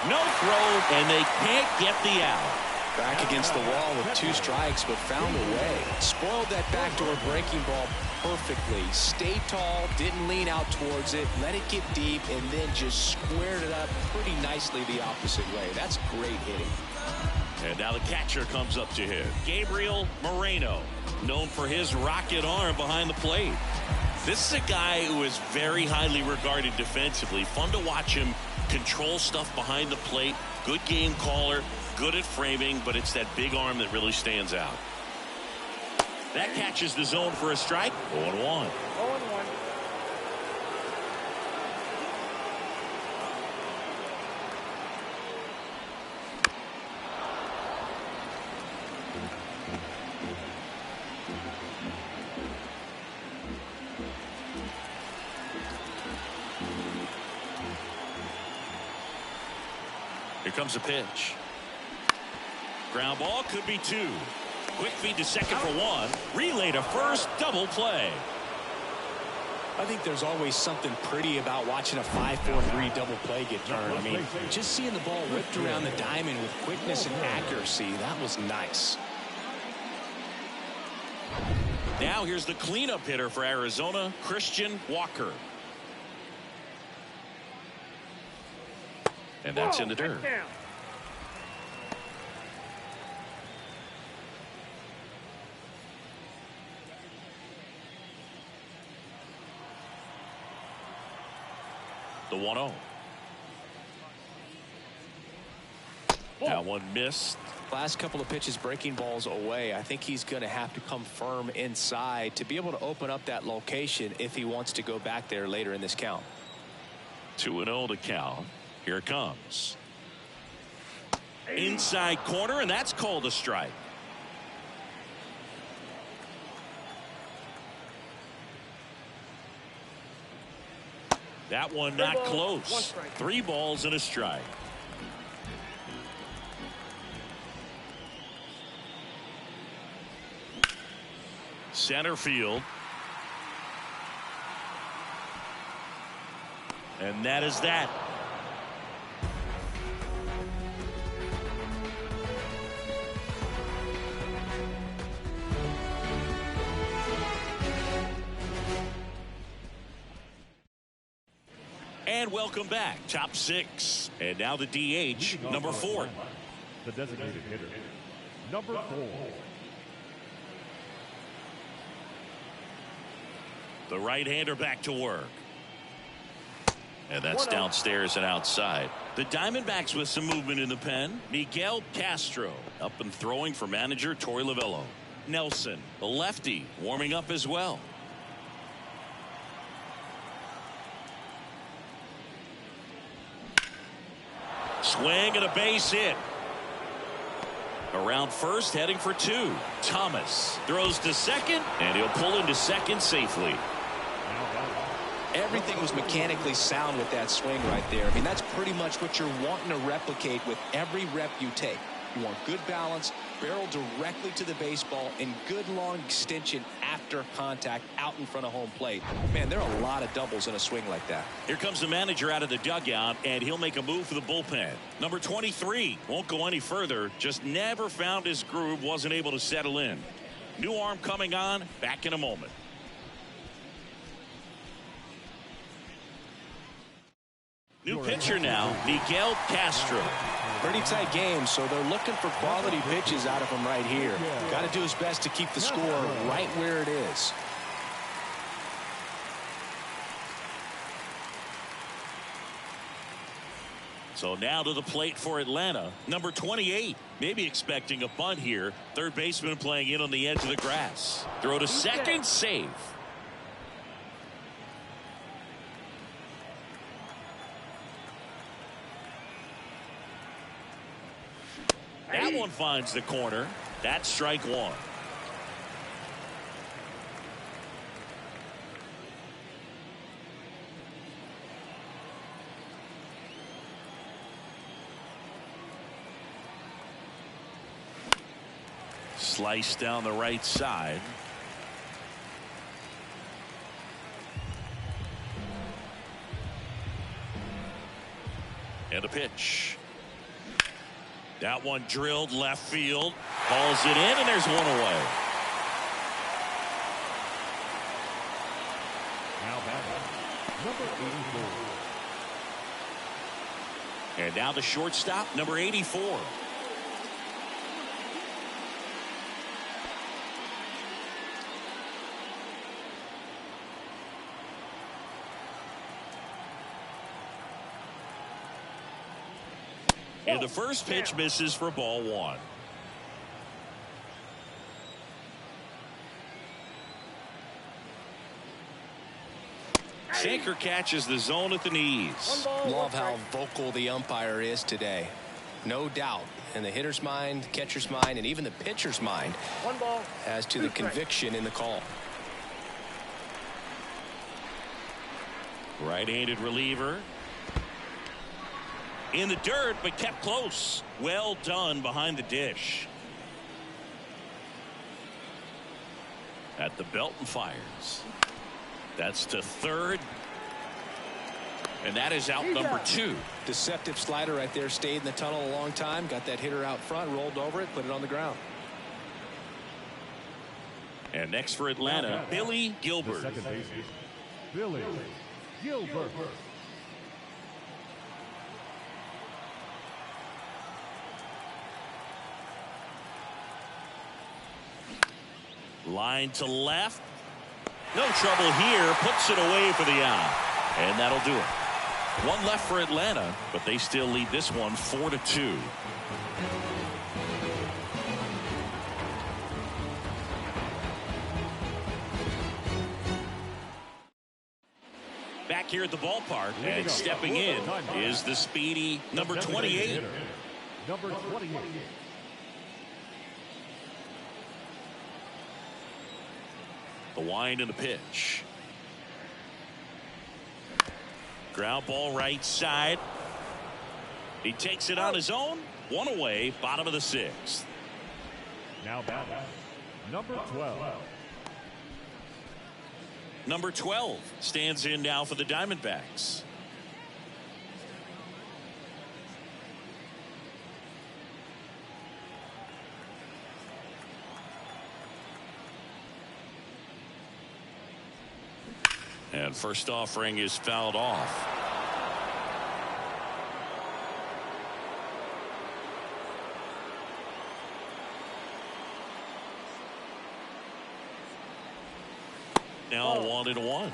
No throw, and they can't get the out. Back against the wall with 2 strikes, but found a way. Spoiled that backdoor breaking ball perfectly. Stayed tall, didn't lean out towards it, let it get deep, and then just squared it up pretty nicely the opposite way. That's great hitting. And now the catcher comes up to hit. Gabriel Moreno, known for his rocket arm behind the plate. This is a guy who is very highly regarded defensively. Fun to watch him control stuff behind the plate. Good game caller, good at framing, but it's that big arm that really stands out. That catches the zone for a strike. 0-1. 0-1. Here comes a pitch. Ground ball, could be 2. Quick feed to second for 1. Relay to first, double play. I think there's always something pretty about watching a 5-4-3 double play get turned. I mean, just seeing the ball whipped around the diamond with quickness and accuracy, that was nice. Now here's the cleanup hitter for Arizona, Christian Walker. And that's in the dirt. The 1-0. That one missed. Last couple of pitches breaking balls away. I think he's going to have to come firm inside to be able to open up that location if he wants to go back there later in this count. 2-0 to count. Here it comes. Inside corner, and that's called a strike. That one not close. 3 balls and a strike. Center field. And that is that. And welcome back. Top 6. And now the DH, number 4. The designated hitter, number 4. The right-hander back to work. And that's downstairs and outside. The Diamondbacks with some movement in the pen. Miguel Castro up and throwing for manager Torey Lovullo. Nelson, the lefty, warming up as well. Swing and a base hit. Around first, heading for 2. Thomas throws to second, and he'll pull into second safely. Everything was mechanically sound with that swing right there. I mean, that's pretty much what you're wanting to replicate with every rep you take. You want good balance, barrel directly to the baseball, and good long extension after contact out in front of home plate. Man, there are a lot of doubles in a swing like that. Here comes the manager out of the dugout, and he'll make a move for the bullpen. Number 23 won't go any further. Just never found his groove, wasn't able to settle in. New arm coming on, back in a moment. New pitcher now, Miguel Castro. Pretty tight game, so they're looking for quality pitches out of him right here. Got to do his best to keep the score right where it is. So now to the plate for Atlanta. Number 28, maybe expecting a bunt here. Third baseman playing in on the edge of the grass. Throw to second, save. That one finds the corner. That's strike 1. Slice down the right side. And a pitch. That one drilled left field. Hauls it in, and there's one away. Now batting, number 84. And now the shortstop, number 84. And the first pitch misses for ball 1. Sinker catches the zone at the knees. Love how vocal the umpire is today. No doubt in the hitter's mind, catcher's mind, and even the pitcher's mind as to the conviction in the call. Right-handed reliever. In the dirt, but kept close. Well done behind the dish. At the belt and fires. That's to third. And that is out number 2. Deceptive slider right there. Stayed in the tunnel a long time. Got that hitter out front. Rolled over it. Put it on the ground. And next for Atlanta, Billy The Gilbert. second baseman, Billy Gilbert. Line to left. No trouble here. Puts it away for the out. And that'll do it. One left for Atlanta, but they still lead this one 4-2. Back here at the ballpark, and stepping in is the speedy number 28. Number 28. The wind and the pitch. Ground ball right side. He takes it on his own. One away, bottom of the sixth. Now batting, number 12. Number 12 stands in now for the Diamondbacks. And first offering is fouled off. Now 1-1.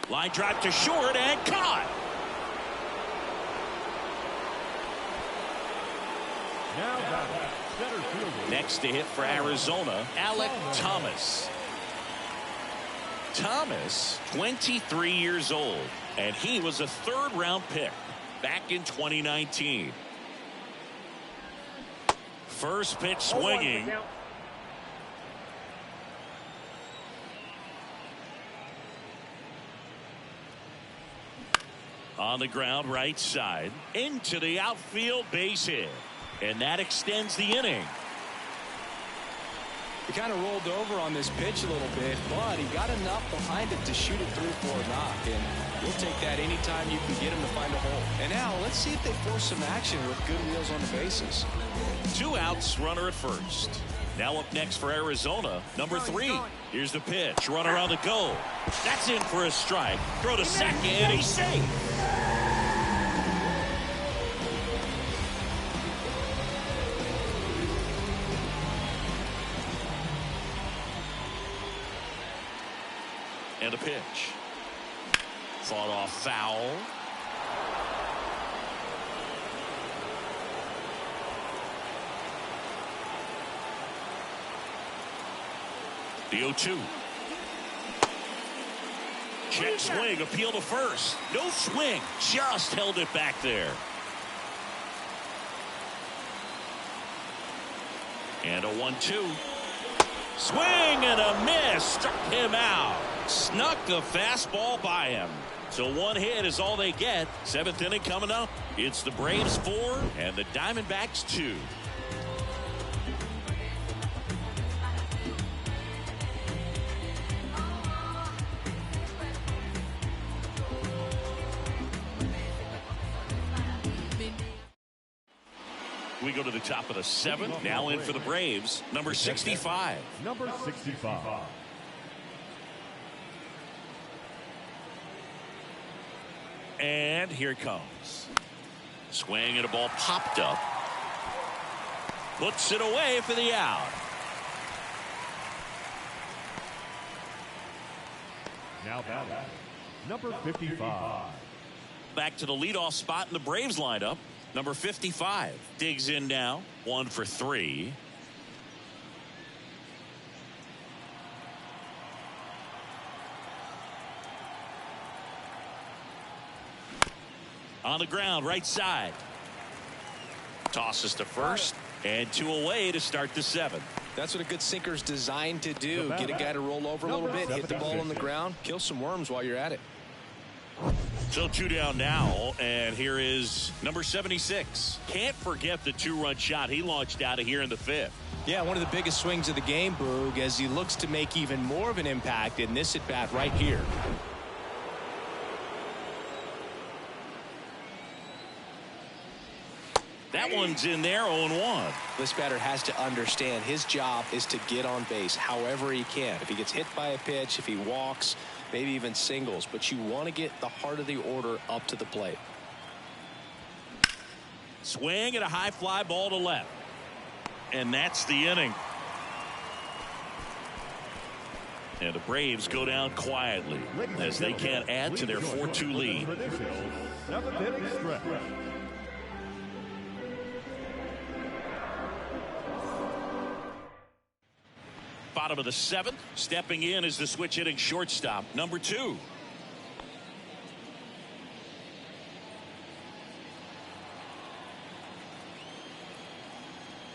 Line drive to short and caught. Now batting, center fielder. Next to hit for Arizona, Alec Thomas. Thomas, 23 years old, and he was a third-round pick back in 2019. First pitch swinging. On the ground, right side, into the outfield, base hit. And that extends the inning. He kind of rolled over on this pitch a little bit, but he got enough behind it to shoot it through for a knock. And you'll take that anytime you can get him to find a hole. And now let's see if they force some action with good wheels on the bases. 2 outs, runner at first. Now up next for Arizona, number 3. Here's the pitch, runner on the go. That's in for a strike. Throw to second, he's safe. And a pitch. Fought off foul. The 0-2. Check swing, appeal to first. No swing, just held it back there. And a 1-2. Swing and a miss. Struck him out. Snuck the fastball by him. So one hit is all they get. 7th inning coming up. It's the Braves 4 and the Diamondbacks 2. We go to the top of the 7th. Now in for the Braves, number 65. Number 65. And here it comes. Swing and a ball popped up. Puts it away for the out. Now batting, number 55. Back to the leadoff spot in the Braves lineup. Number 55 digs in now. 1 for 3. On the ground, right side. Tosses to first, and 2 away to start the 7th. That's what a good sinker's designed to do. Get a guy to roll over a little bit, hit the ball on the ground, kill some worms while you're at it. So 2 down now, and here is number 76. Can't forget the 2-run shot he launched out of here in the 5th. Yeah, one of the biggest swings of the game, Boog, as he looks to make even more of an impact in this at-bat right here. one's in there, 0-1. This batter has to understand his job is to get on base however he can. If he gets hit by a pitch, if he walks, maybe even singles, but you want to get the heart of the order up to the plate. Swing and a high fly ball to left. And that's the inning. And the Braves go down quietly as they can't add to their 4-2 lead. Seventh inning stretch. Bottom of the seventh. Stepping in is the switch hitting shortstop, number 2.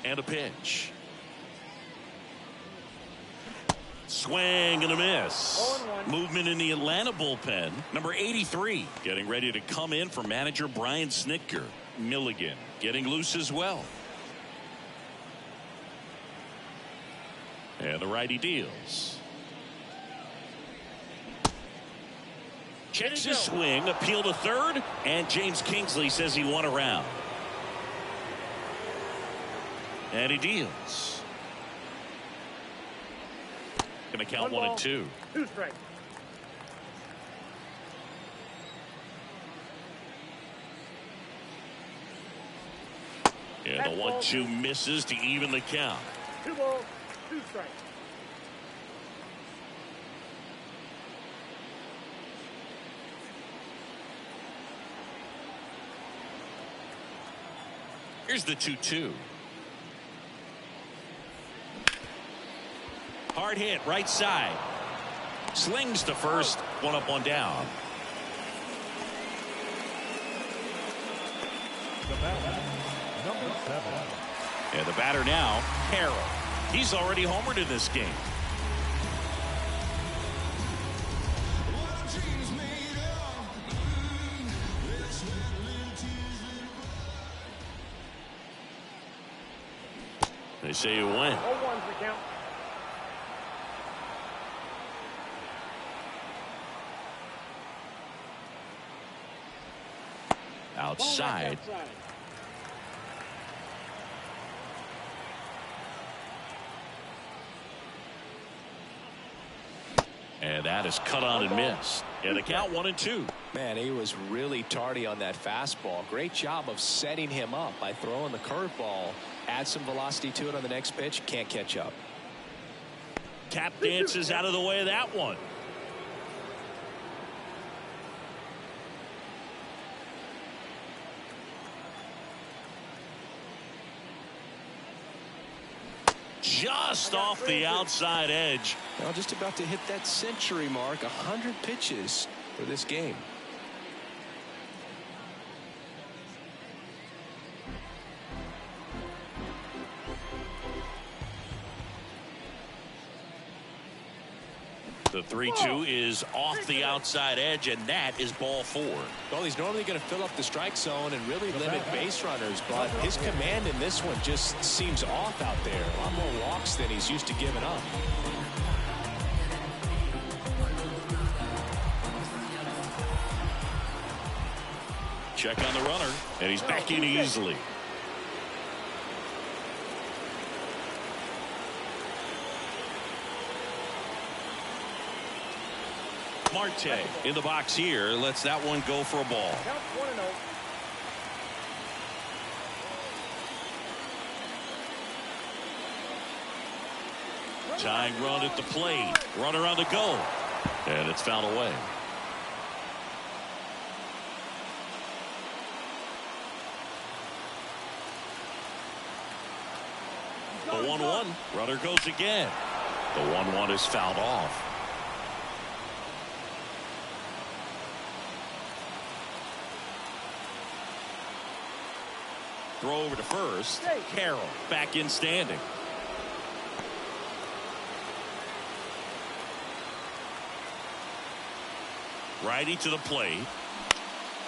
And a pitch. Swing and a miss. 0-1. Movement in the Atlanta bullpen. Number 83 getting ready to come in for manager Brian Snitker. Milligan getting loose as well. And the righty deals. Checks his swing, appeal to third, and James Kingsley says he won a round. And he deals. Gonna count 1-2. 2 strikes. And the 1-2 misses to even the count. 2 balls, 2 strikes. Here's the 2-2. Hard hit, right side. Slings to first, 1 up, 1 down. The batter, number 7. And the batter now, Carroll. He's already homered in this game. They say you win. 0-1's the count. Outside. And that is cut on and missed. And the count 1-2. Man, he was really tardy on that fastball. Great job of setting him up by throwing the curveball. Add some velocity to it on the next pitch. Can't catch up. Tap dances out of the way of that one. Just off the outside edge. Well, just about to hit that century mark. 100 pitches for this game. The 3-2 is off the outside edge, and that is ball 4. Well, he's normally going to fill up the strike zone and really limit base runners, but his command in this one just seems off out there. A lot more walks than he's used to giving up. Check on the runner, and he's back in easily. Marte in the box here, lets that one go for a ball. Count 1-0. Tying run at the plate. Runner on the go. And it's fouled away. The 1-1. Runner goes again. The 1-1 is fouled off. Throw over to first. Carroll back in standing. Righty to the plate.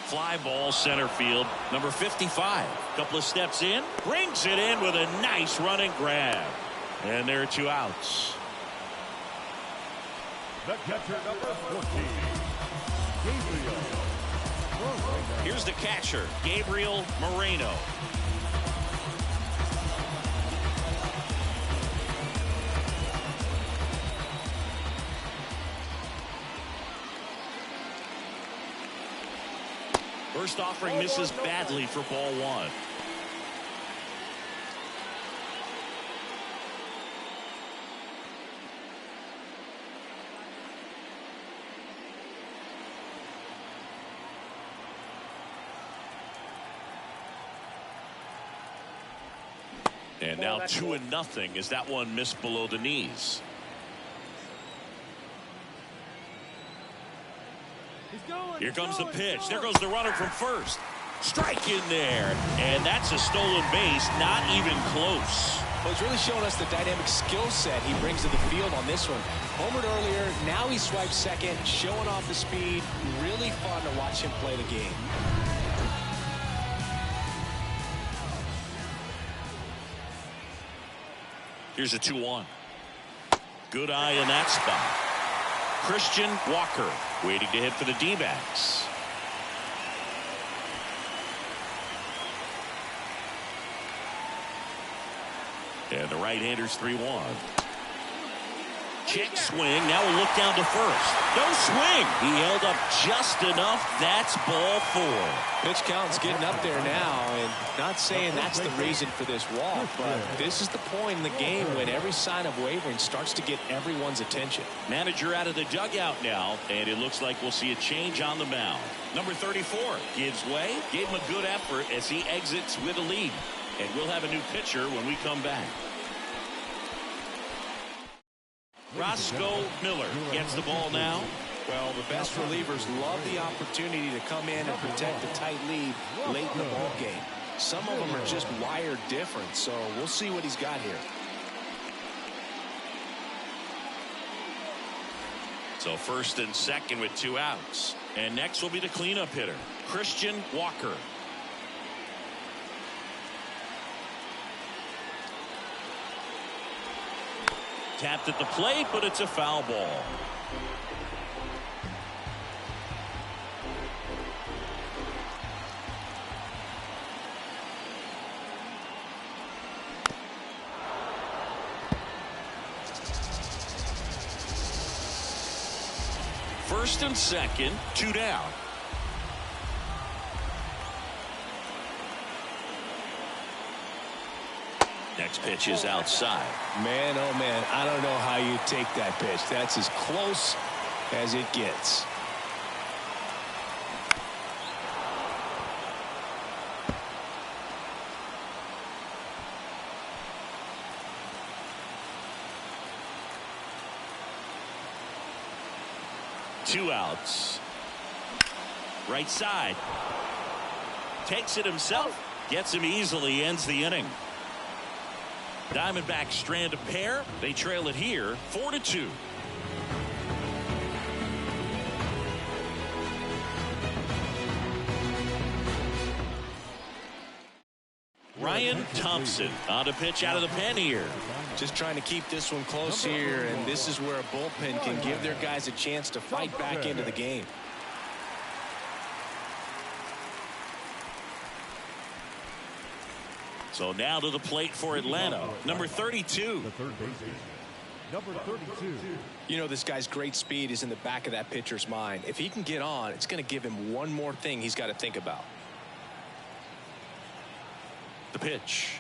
Fly ball center field. Number 55. Couple of steps in. Brings it in with a nice running grab. And there are 2 outs. The catcher, number 14. Gabriel. Here's the catcher, Gabriel Moreno. First offering misses badly for ball one. And now 2-0 as that one missed below the knees. Here comes the pitch. There goes the runner from first. Strike in there. And that's a stolen base. Not even close. Well, he's really showing us the dynamic skill set he brings to the field on this one. Homered earlier. Now he swipes second. Showing off the speed. Really fun to watch him play the game. Here's a 2-1. Good eye in that spot. Christian Walker waiting to hit for the D-backs. And the right-hander's 3-1. Check swing. Now a look down to first. No swing. He held up just enough. That's ball 4. Pitch count's getting up there now, and not saying that's the reason for this walk, but this is the point in the game when every sign of wavering starts to get everyone's attention. Manager out of the dugout now, and it looks like we'll see a change on the mound. Number 34 gives way, gave him a good effort as he exits with a lead. And we'll have a new pitcher when we come back. Roscoe Miller gets the ball now. Well, the best relievers love the opportunity to come in and protect the tight lead late in the ball game. Some of them are just wired different, so we'll see what he's got here. So first and second with 2 outs. And next will be the cleanup hitter, Christian Walker. Tapped at the plate, but it's a foul ball. First and second, 2 down. Next pitch is outside. Man, oh man, I don't know how you take that pitch. That's as close as it gets. Two outs. Right side. Takes it himself. Gets him easily. Ends the inning. Diamondbacks strand a pair. They trail it here 4-2. Ryan Thompson on a pitch out of the pen here. Just trying to keep this one close here, and this is where a bullpen can give their guys a chance to fight back into the game. So now to the plate for Atlanta, number 32. The third baseman, number 32. You know, this guy's great speed is in the back of that pitcher's mind. If he can get on, it's going to give him one more thing he's got to think about. The pitch.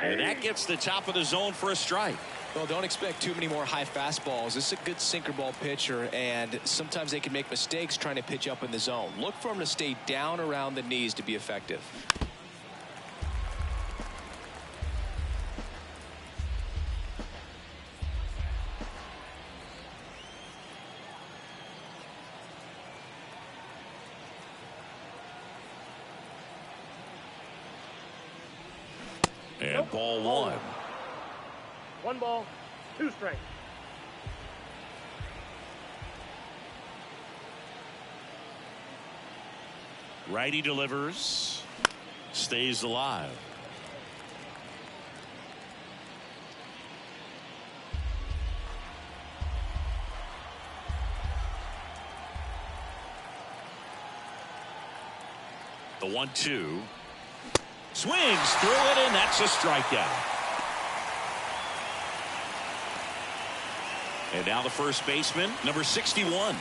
And that gets the top of the zone for a strike. Well, don't expect too many more high fastballs. This is a good sinker ball pitcher, and sometimes they can make mistakes trying to pitch up in the zone. Look for him to stay down around the knees to be effective. And ball 1. 1 ball, 2 strikes. Righty delivers. Stays alive. The 1-2. Swings through it, and that's a strikeout. And now the first baseman, number 61.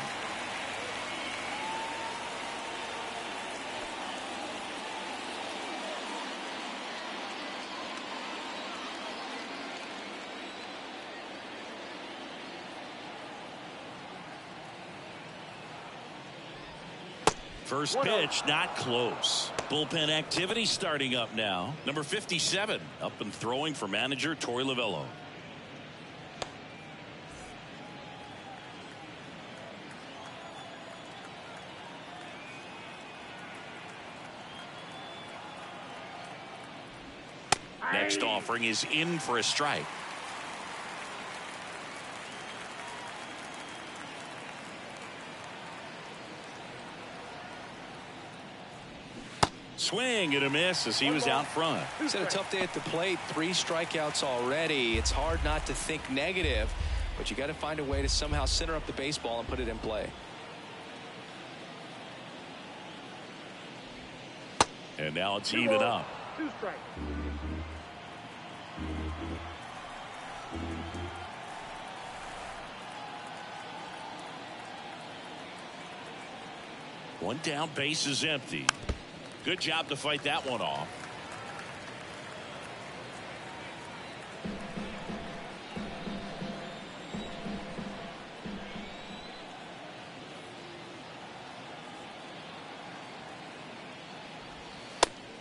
First pitch, not close. Bullpen activity starting up now. Number 57 up and throwing for manager Torey Lovullo. Next offering is in for a strike. Swing and a miss as he was out front. He's had a tough day at the plate. 3 strikeouts already. It's hard not to think negative, but you got to find a way to somehow center up the baseball and put it in play. And now it's even up. 2 strikes. One down, base is empty. Good job to fight that one off.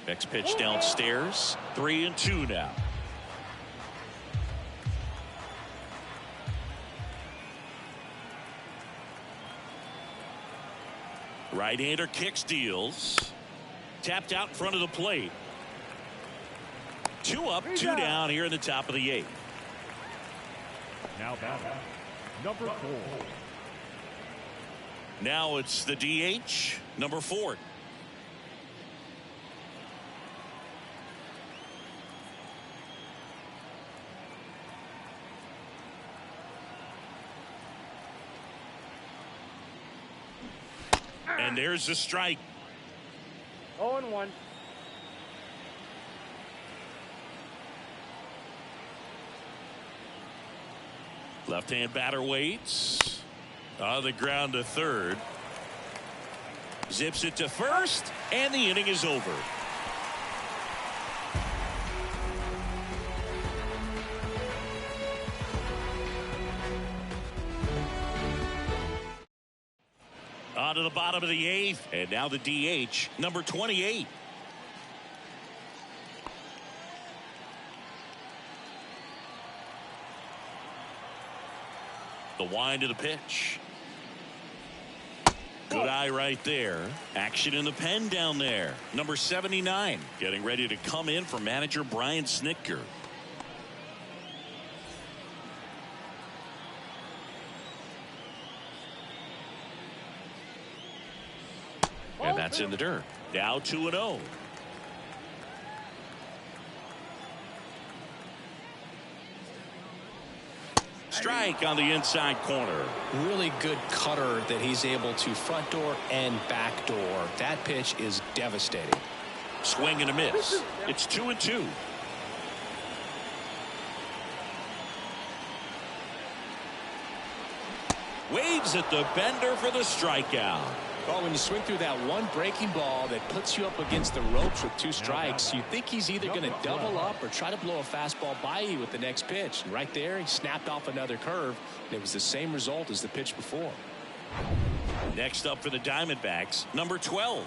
Next pitch downstairs. 3-2 now. Right-hander kicks, deals. Tapped out in front of the plate. 2 up, 2 down here in the top of the 8th. Now batting, number 4. Now it's the DH, number 4. And there's the strike. 0-1. Left-hand batter waits. On the ground to third. Zips it to first, and the inning is over. On to the bottom of the 8th, and now the DH, number 28. The wind of the pitch. Good eye right there. Action in the pen down there. Number 79 getting ready to come in for manager Brian Snitker. And that's in the dirt. Now 2-0. Strike on the inside corner. Really good cutter that he's able to front door and back door. That pitch is devastating. Swing and a miss. It's 2-2. Waves at the bender for the strikeout. Oh, when you swing through that one breaking ball that puts you up against the ropes with 2 strikes, you think he's either going to double up or try to blow a fastball by you with the next pitch. And right there, he snapped off another curve. And it was the same result as the pitch before. Next up for the Diamondbacks, number 12.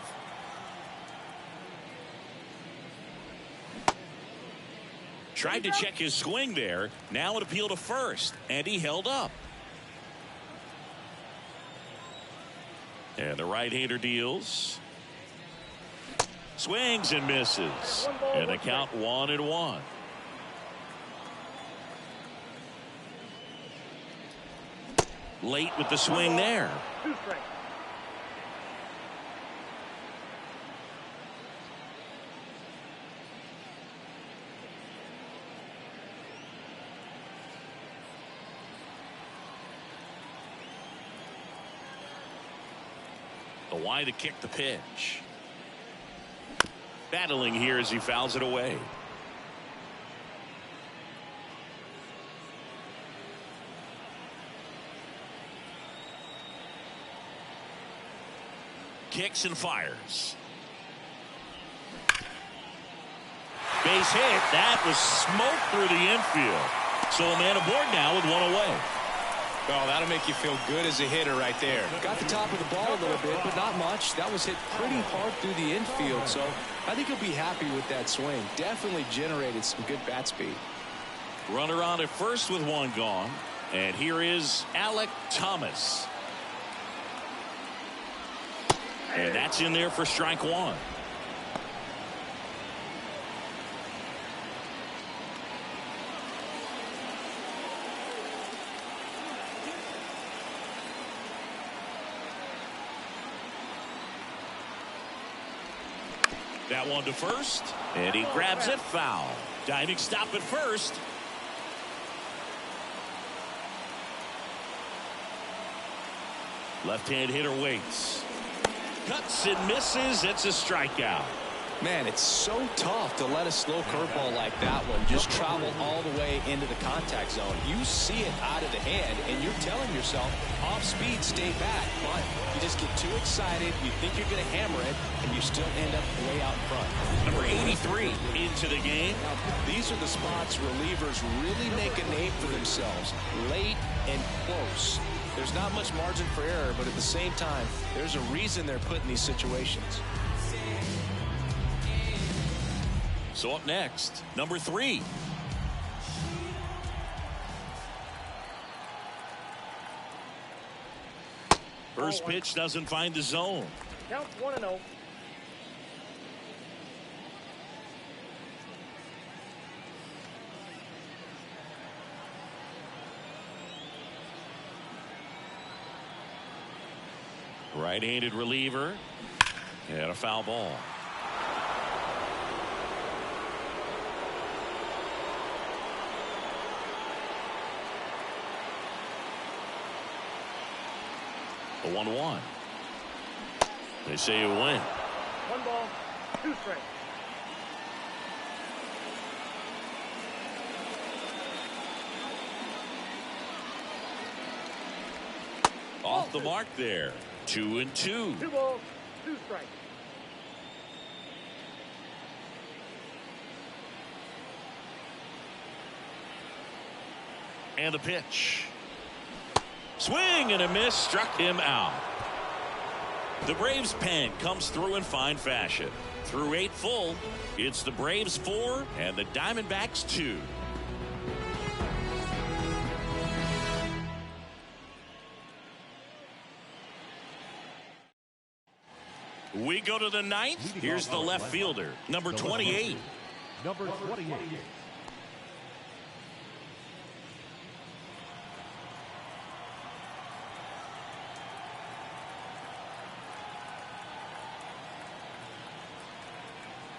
Tried to check his swing there. Now an appeal to first, and he held up. And the right-hander deals. Swings and misses. And a count 1-1. Late with the swing there. 2 strikes. The wide to kick the pitch. Battling here as he fouls it away. Kicks and fires. Base hit. That was smoke through the infield. So a man aboard now with 1 away. Oh, that'll make you feel good as a hitter right there. Got the top of the ball a little bit, but not much. That was hit pretty hard through the infield, so I think he'll be happy with that swing. Definitely generated some good bat speed. Runner on at first with one gone. And here is Alek Thomas. And that's in there for strike one. That one to first, and he grabs it foul. Diving stop at first. Left-hand hitter waits. Cuts and misses. It's a strikeout. Man, it's so tough to let a slow curveball like that one just travel all the way into the contact zone. You see it out of the hand, and you're telling yourself, off speed, stay back. But you just get too excited. You think you're going to hammer it, and you still end up way out in front. Number 83 into the game. Now, these are the spots relievers really make a name for themselves. Late and close. There's not much margin for error, but at the same time, there's a reason they're put in these situations. So up next, number 3. First pitch doesn't find the zone. Count 1-0. Right-handed reliever. And a foul ball. A 1-1. They say you win. 1 ball, 2 strikes. Off the mark there. 2-2. 2 balls, 2 strikes. And the pitch. Swing and a miss, struck him out. The Braves pen comes through in fine fashion. Through 8 full, it's the Braves 4 and the Diamondbacks 2. We go to the 9th. Here's the left fielder, number 28. Number 28.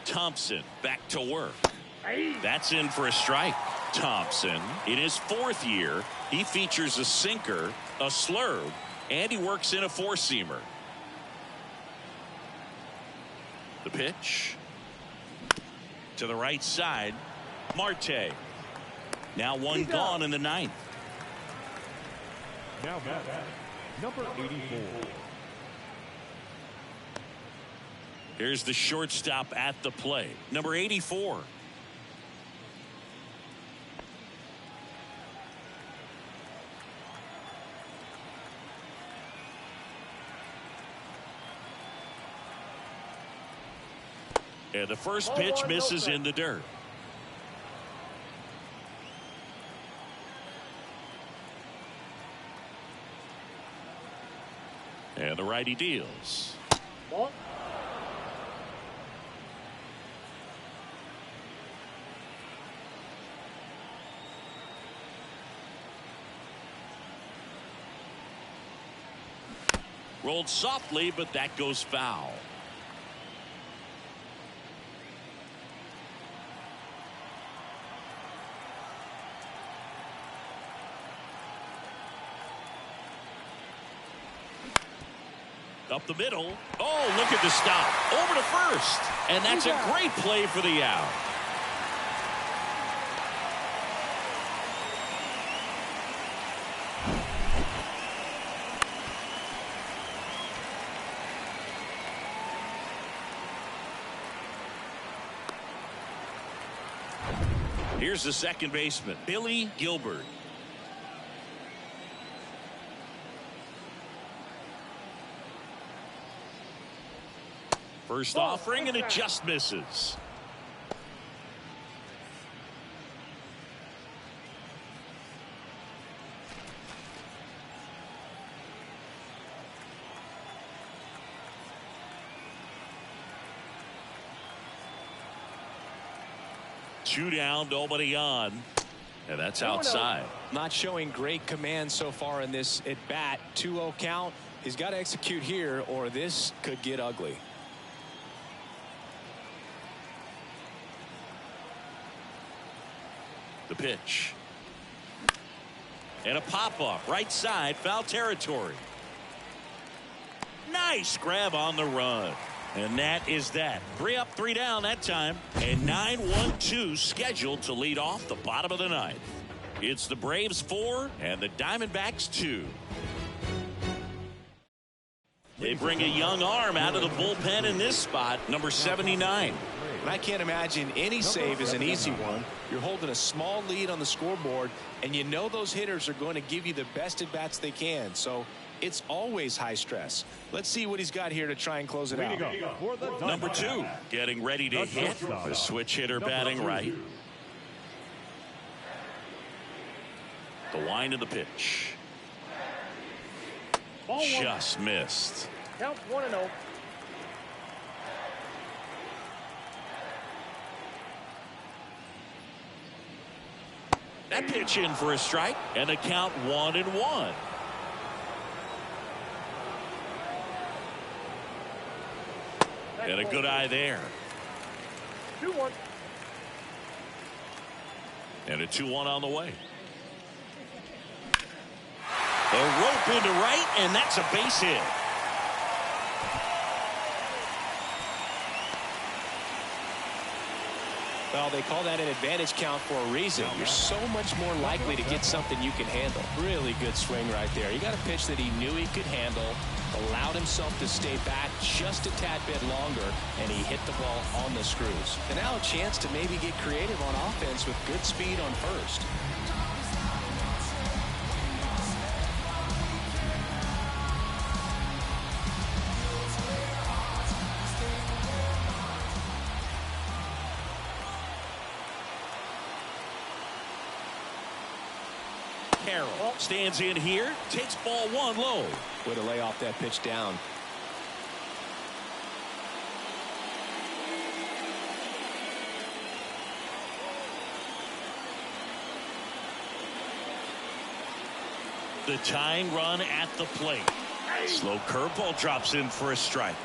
Thompson back to work. That's in for a strike. Thompson, in his 4th year, he features a sinker, a slurve, and he works in a 4-seamer. The pitch to the right side. Marte. Now 1 gone in the 9th. Now batting, number 84. Here's the shortstop at the plate, number 84. And the first pitch misses in the dirt. And the righty deals. Ball. Rolled softly, but that goes foul. Up the middle. Oh, look at the stop. Over to first. And that's a great play for the out. Here's the second baseman, Billy Gilbert. First offering, and it just misses. Two down, nobody on. And that's outside. Not showing great command so far in this at bat. 2-0 count. He's got to execute here or this could get ugly. The pitch. And a pop-up right side, foul territory. Nice grab on the run. And that is that. 3 up, 3 down that time. And 9-1-2 scheduled to lead off the bottom of the ninth. It's the Braves 4 and the Diamondbacks 2. They bring a young arm out of the bullpen in this spot, number 79. And I can't imagine any save is an easy one. You're holding a small lead on the scoreboard, and you know those hitters are going to give you the best at bats they can. So it's always high stress. Let's see what he's got here to try and close it out. Number 2 getting ready to hit. The switch hitter batting right. The wind of the pitch. Just missed. Count 1-0. That pitch in for a strike, and the count 1-1. And a good eye there. 2-1. And a 2-1 on the way. A rope into right, and that's a base hit. Well, they call that an advantage count for a reason. You're so much more likely to get something you can handle. Really good swing right there. You got a pitch that he knew he could handle, allowed himself to stay back just a tad bit longer, and he hit the ball on the screws. And now a chance to maybe get creative on offense with good speed on first. Carroll stands in here, takes ball 1 low. Way to lay off that pitch down. The tying run at the plate. Slow curveball drops in for a strike.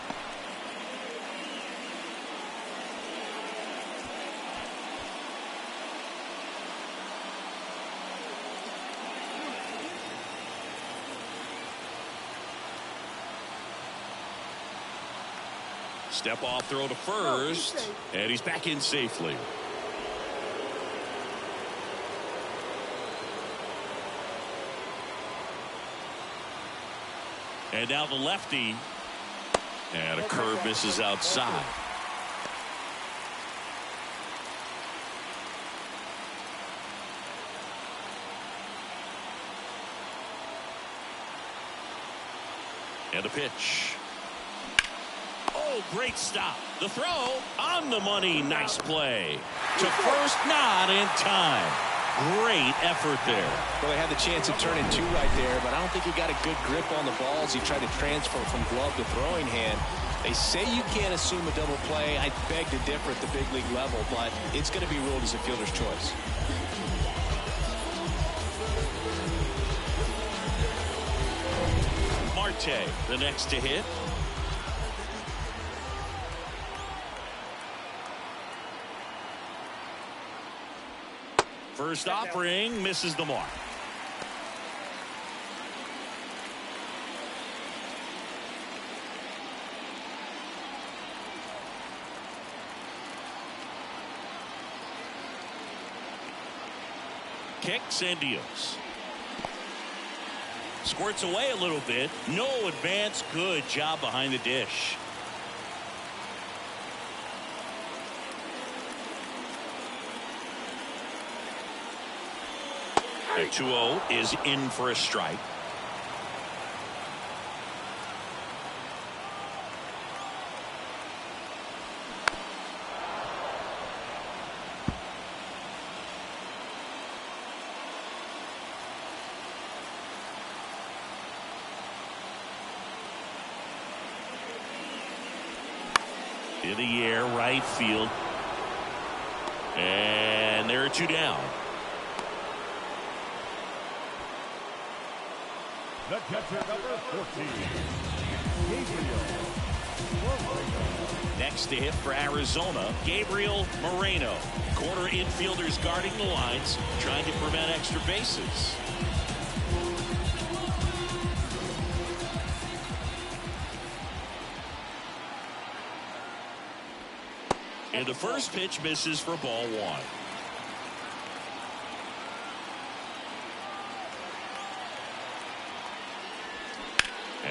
Step off throw to first, and he's back in safely. And now the lefty, and a curve misses outside. And a pitch. Oh, great stop. The throw on the money. Nice play. To first, not in time. Great effort there. Well, they had the chance of turning 2 right there, but I don't think he got a good grip on the ball as he tried to transfer from glove to throwing hand. They say you can't assume a double play. I beg to differ at the big league level, but it's going to be ruled as a fielder's choice. Marte, the next to hit. First offering misses the mark. Kicks and deals. Squirts away a little bit. No advance. Good job behind the dish. The 2-0 is in for a strike. In the air, right field. And there are 2 down. The catcher, number 14, Gabriel. Next to hit for Arizona, Gabriel Moreno. Corner infielders guarding the lines, trying to prevent extra bases. And the first pitch misses for ball 1.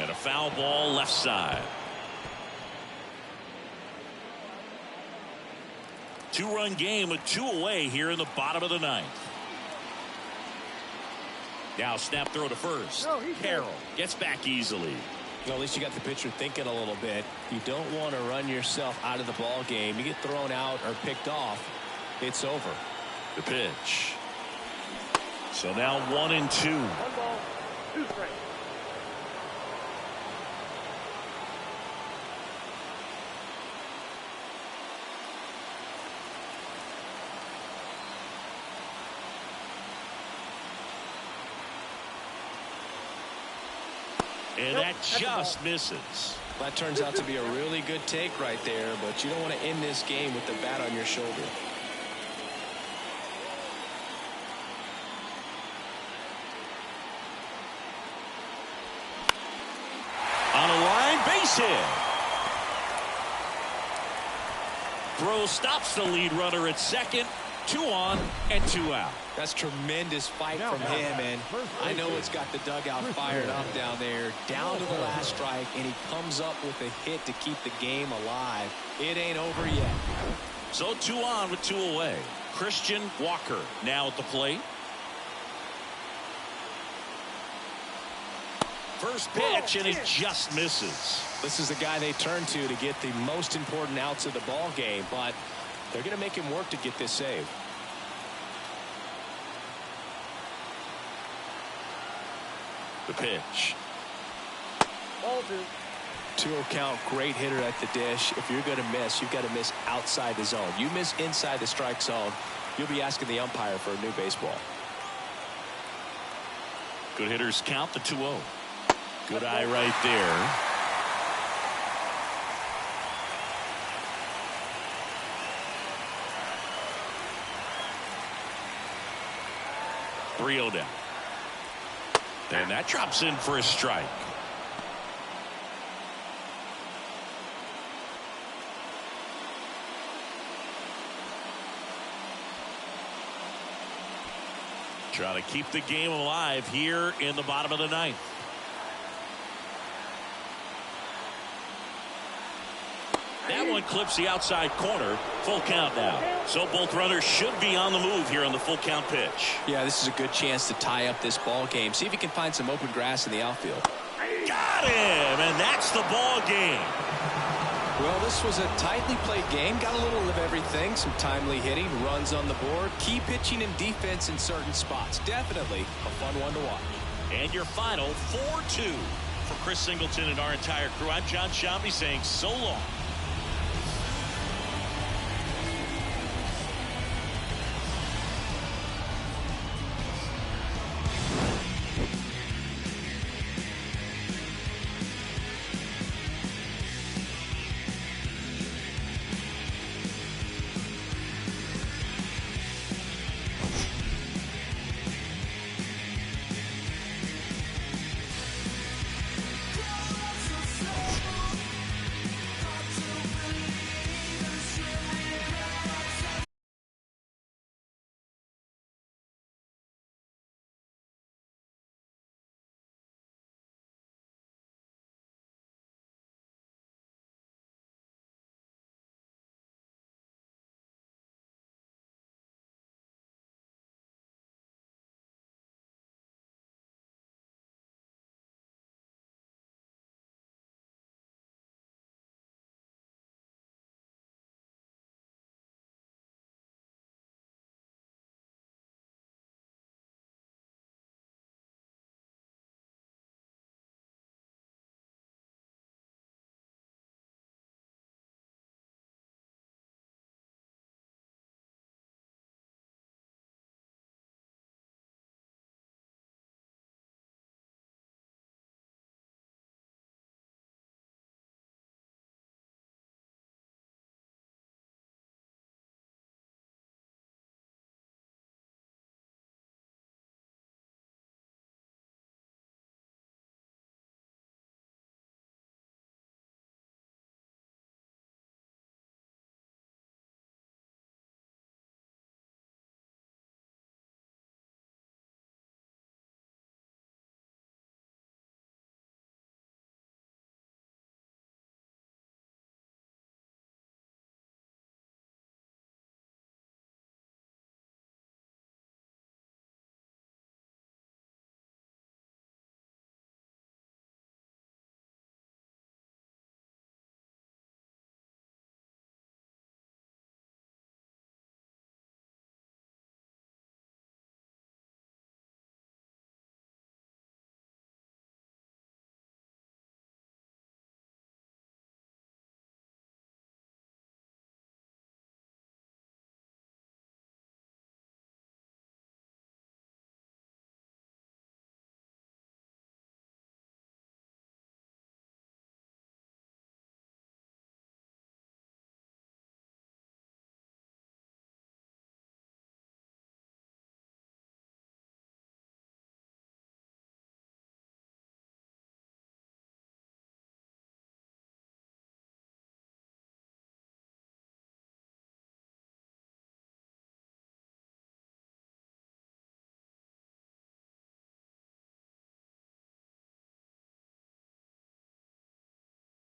And a foul ball left side. 2-run game with 2 away here in the bottom of the 9th. Now snap throw to first. Carroll gets back easily. Well, at least you got the pitcher thinking a little bit. You don't want to run yourself out of the ball game. You get thrown out or picked off, it's over. The pitch. So now 1-2. 1 ball, 2 strikes. And that just misses. That turns out to be a really good take right there, but you don't want to end this game with the bat on your shoulder. On a line, base hit. Throw stops the lead runner at second. 2 on and 2 out. That's tremendous fight from him, and I know it's got the dugout fired up down there. Down to the last strike, and he comes up with a hit to keep the game alive. It ain't over yet. So 2 on with 2 away. Christian Walker now at the plate. First pitch, and it just misses. This is the guy they turn to get the most important outs of the ball game, but they're going to make him work to get this save. The pitch. Ball 2. 2-0 count, great hitter at the dish. If you're going to miss, you've got to miss outside the zone. You miss inside the strike zone, you'll be asking the umpire for a new baseball. Good hitters count the 2-0. Good eye right there. Three-0 down. And that drops in for a strike. Trying to keep the game alive here in the bottom of the 9th. That one clips the outside corner. Full count now. So both runners should be on the move here on the full count pitch. Yeah, this is a good chance to tie up this ball game. See if you can find some open grass in the outfield. Got him, and that's the ball game. Well, this was a tightly played game. Got a little of everything. Some timely hitting, runs on the board, key pitching and defense in certain spots. Definitely a fun one to watch. And your final 4-2 for Chris Singleton and our entire crew. I'm John Shambi saying so long.